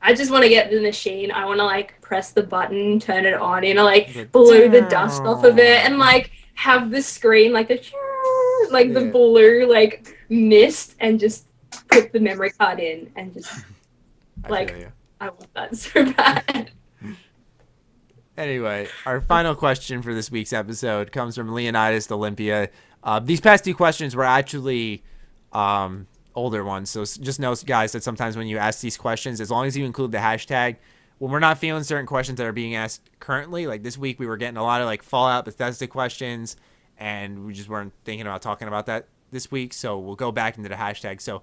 I just want to get the machine. I want to like press the button, turn it on, you know, like blow the dust off of it, and like have the screen like the the blue like mist, and just put the memory card in and just like I want that so bad. Anyway, our final question for this week's episode comes from Leonidas Olympia. These past 2 questions were actually older ones, so just know, guys, that sometimes when you ask these questions, as long as you include the hashtag, when we're not feeling certain questions that are being asked currently, like this week we were getting a lot of like Fallout Bethesda questions, and we just weren't thinking about talking about that this week. So we'll go back into the hashtag. So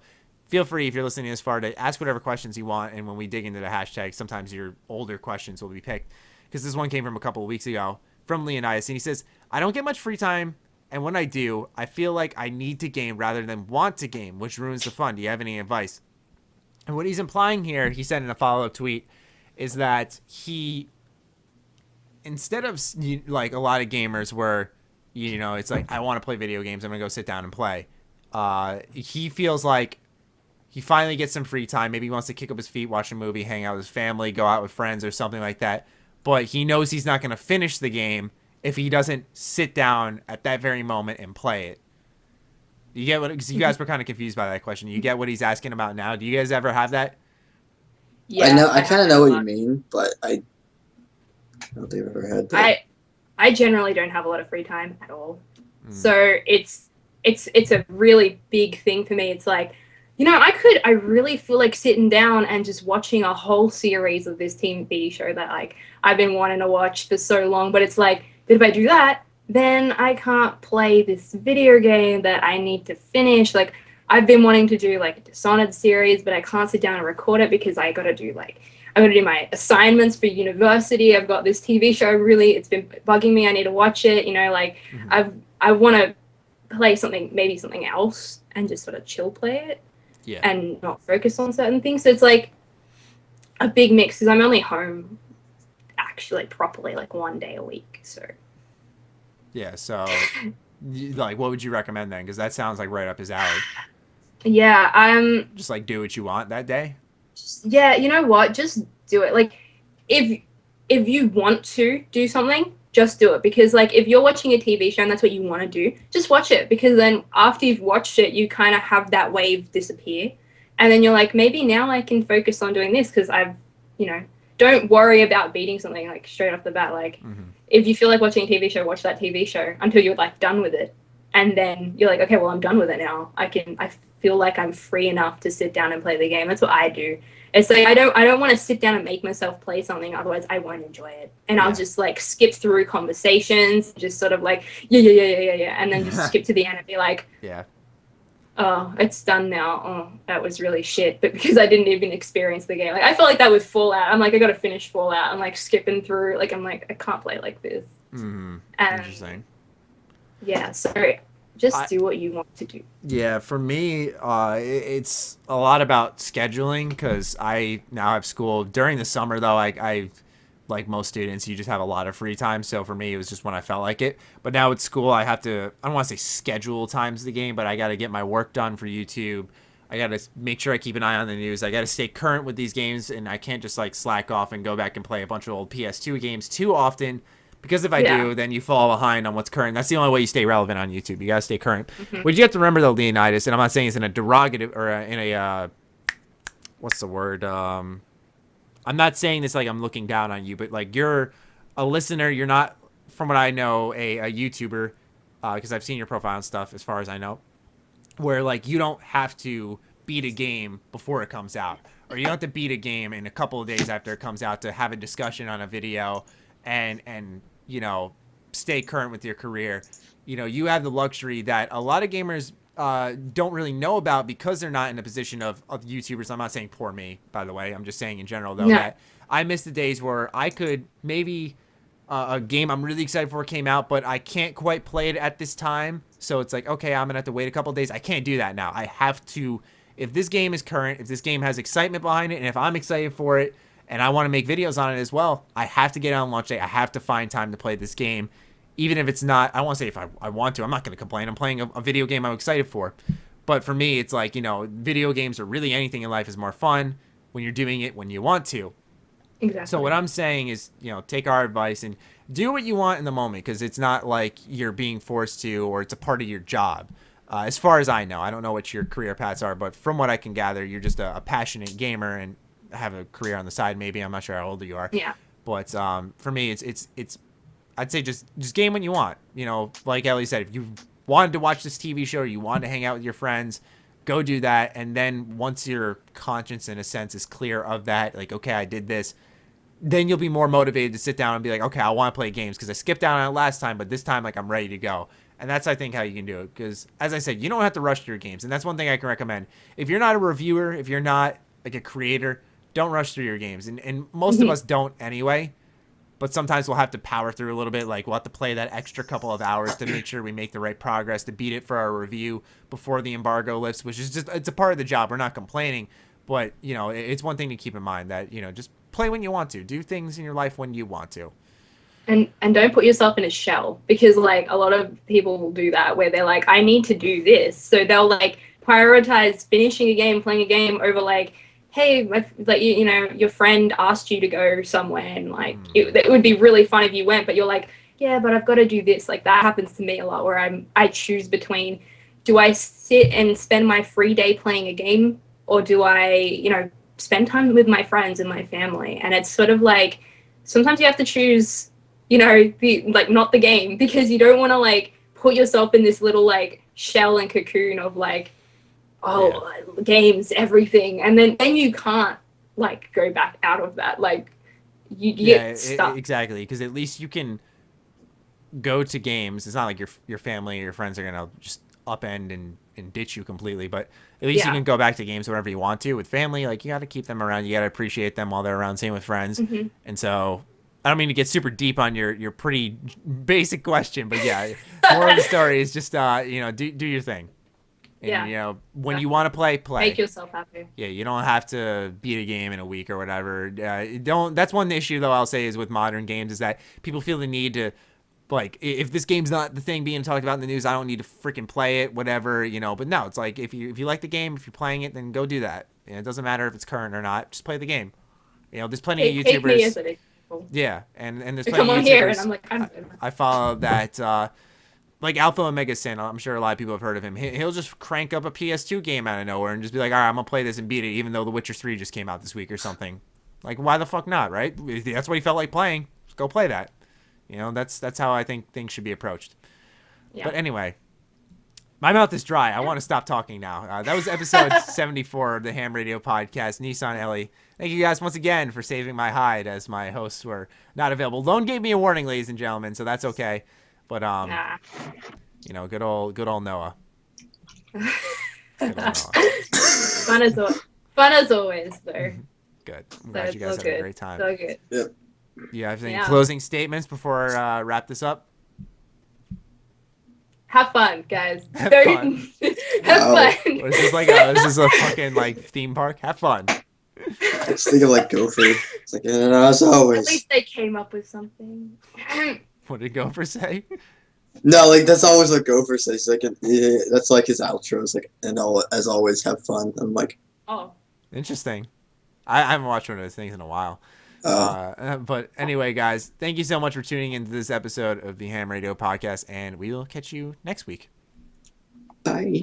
feel free, if you're listening this far, to ask whatever questions you want. And when we dig into the hashtag, sometimes your older questions will be picked. Because this one came from a couple of weeks ago from Leonidas. And he says, I don't get much free time. And when I do, I feel like I need to game rather than want to game, which ruins the fun. Do you have any advice? And what he's implying here, he said in a follow-up tweet, is that he, instead of like a lot of gamers where, you know, it's like, I want to play video games, I'm going to go sit down and play. He feels like he finally gets some free time. Maybe he wants to kick up his feet, watch a movie, hang out with his family, go out with friends or something like that. But he knows he's not going to finish the game if he doesn't sit down at that very moment and play it. You get what? Because you guys were kind of confused by that question. You get what he's asking about now. Do you guys ever have that? Yeah, I know. I kind of know what you mean, but I don't think I've ever had that. I generally don't have a lot of free time at all. So it's a really big thing for me. It's like, you know, I really feel like sitting down and just watching a whole series of this TV show that like I've been wanting to watch for so long. But it's like, but if I do that, then I can't play this video game that I need to finish. Like, I've been wanting to do like a Dishonored series, but I can't sit down and record it because I got to do my assignments for university. I've got this TV show, really, it's been bugging me. I need to watch it. You know, like I want to play maybe something else and just sort of chill play it and not focus on certain things. So it's like a big mix because I'm only home actually properly like one day a week. So. Yeah, so, like, what would you recommend then? Because that sounds like right up his alley. Yeah, just, like, do what you want that day? Yeah, you know what? Just do it. Like, if you want to do something, just do it. Because, like, if you're watching a TV show and that's what you want to do, just watch it. Because then after you've watched it, you kind of have that wave disappear. And then you're like, maybe now I can focus on doing this because I've, you know, don't worry about beating something, like, straight off the bat. Like, if you feel like watching a TV show, watch that TV show until you're, like, done with it. And then you're like, okay, well, I'm done with it now. I feel like I'm free enough to sit down and play the game. That's what I do. It's like, I don't want to sit down and make myself play something. Otherwise, I won't enjoy it. And I'll just, like, skip through conversations, just sort of like, yeah. And then just skip to the end and be like, oh, it's done now. Oh, that was really shit. But because I didn't even experience the game. Like, I felt like that with Fallout. I'm like, I got to finish Fallout. I'm like skipping through. Like, I'm like, I can't play like this. Interesting. Yeah, so just do what you want to do. Yeah, for me, it's a lot about scheduling because I now have school. During the summer, though, I like most students, you just have a lot of free time. So for me, it was just when I felt like it. But now at school, I have to, I don't want to say schedule times of the game, but I got to get my work done for YouTube. I got to make sure I keep an eye on the news. I got to stay current with these games, and I can't just like slack off and go back and play a bunch of old PS2 games too often. Because if I do, then you fall behind on what's current. That's the only way you stay relevant on YouTube. You got to stay current. What you have to remember, though, Leonidas, and I'm not saying it's in a derogative or in a, what's the word? I'm not saying this like I'm looking down on you, but like you're a listener. You're not, from what I know, a YouTuber, because I've seen your profile and stuff as far as I know, where like you don't have to beat a game before it comes out. Or you don't have to beat a game in a couple of days after it comes out to have a discussion on a video and you know, stay current with your career. You know, you have the luxury that a lot of gamers don't really know about because they're not in a position of YouTubers. I'm not saying poor me, by the way. I'm just saying in general, though, that I miss the days where I could maybe a game I'm really excited for came out, but I can't quite play it at this time. So it's like, okay, I'm going to have to wait a couple of days. I can't do that now. I have to, if this game is current, if this game has excitement behind it, and if I'm excited for it, and I want to make videos on it as well, I have to get on launch day. I have to find time to play this game. Even if it's not, I don't want to say if I want to. I'm not going to complain. I'm playing a video game I'm excited for. But for me, it's like, you know, video games or really anything in life is more fun when you're doing it when you want to. Exactly. So what I'm saying is, you know, take our advice and do what you want in the moment because it's not like you're being forced to or it's a part of your job. As far as I know, I don't know what your career paths are, but from what I can gather, you're just a passionate gamer and have a career on the side. Maybe I'm not sure how old you are. Yeah. But for me, it's I'd say just game when you want. You know, like Ellie said, if you wanted to watch this TV show or you wanted to hang out with your friends, go do that. And then once your conscience, in a sense, is clear of that, like, okay, I did this, then you'll be more motivated to sit down and be like, okay, I want to play games because I skipped out on it last time, but this time, like, I'm ready to go. And that's, I think, how you can do it. Because, as I said, you don't have to rush through your games. And that's one thing I can recommend. If you're not a reviewer, if you're not, like, a creator, don't rush through your games. And most of us don't anyway. But sometimes we'll have to power through a little bit. Like, we'll have to play that extra couple of hours to make sure we make the right progress, to beat it for our review before the embargo lifts, which is just, it's a part of the job. We're not complaining. But, you know, it's one thing to keep in mind that, you know, just play when you want to. Do things in your life when you want to. And don't put yourself in a shell, because like a lot of people will do that where they're like, I need to do this. So they'll like prioritize finishing a game, playing a game over like, hey, like, you know, your friend asked you to go somewhere and like it would be really fun if you went, but you're like, yeah, but I've got to do this. Like that happens to me a lot where I choose between, do I sit and spend my free day playing a game, or do I, you know, spend time with my friends and my family? And it's sort of like, sometimes you have to choose, you know, not the game, because you don't want to like put yourself in this little like shell and cocoon of like, games, everything, and then you can't like go back out of that. Like you get stuck. Exactly, because at least you can go to games. It's not like your family or your friends are gonna just upend and ditch you completely, but at least you can go back to games whenever you want to. With family, like, you got to keep them around. You got to appreciate them while they're around. Same with friends. And so I don't mean to get super deep on your pretty basic question, but yeah, more of the story is just you know, do your thing. And, you know, when you want to play. Make yourself happy. Yeah, you don't have to beat a game in a week or whatever. That's one issue, though, I'll say, is with modern games, is that people feel the need to, like, if this game's not the thing being talked about in the news, I don't need to freaking play it, whatever, you know. But no, it's like, if you like the game, if you're playing it, then go do that. And it doesn't matter if it's current or not. Just play the game. You know, there's plenty of YouTubers. Take me as an example. Yeah, and there's plenty come of on YouTubers. here, and I'm like, I follow that. Like Alpha Omega Sin, I'm sure a lot of people have heard of him. He'll just crank up a PS2 game out of nowhere and just be like, all right, I'm going to play this and beat it, even though The Witcher 3 just came out this week or something. Like, why the fuck not, right? If that's what he felt like playing, just go play that. You know, that's how I think things should be approached. Yeah. But anyway, my mouth is dry. I want to stop talking now. That was episode 74 of the H.A.M Radio Podcast. Nissan Ellie. Thank you guys once again for saving my hide, as my hosts were not available. Lone gave me a warning, ladies and gentlemen, so that's okay. But you know, good old Noah. Good old Noah. Fun as always, though. Good. I'm glad you guys had a great time. So good. Yep. You have any closing statements before I wrap this up? Have fun, guys. Have fun. Have fun. Is this like a fucking like theme park? Have fun. I just think of like Gopher. It's like, as always. At least they came up with something. What did Gopher say? No, like that's always what Gopher says. Like, that's like his outro. It's like, and as always, have fun. I'm like, oh, interesting. I haven't watched one of those things in a while. But anyway, guys, thank you so much for tuning into this episode of the H.A.M Radio Podcast, and we will catch you next week. bye.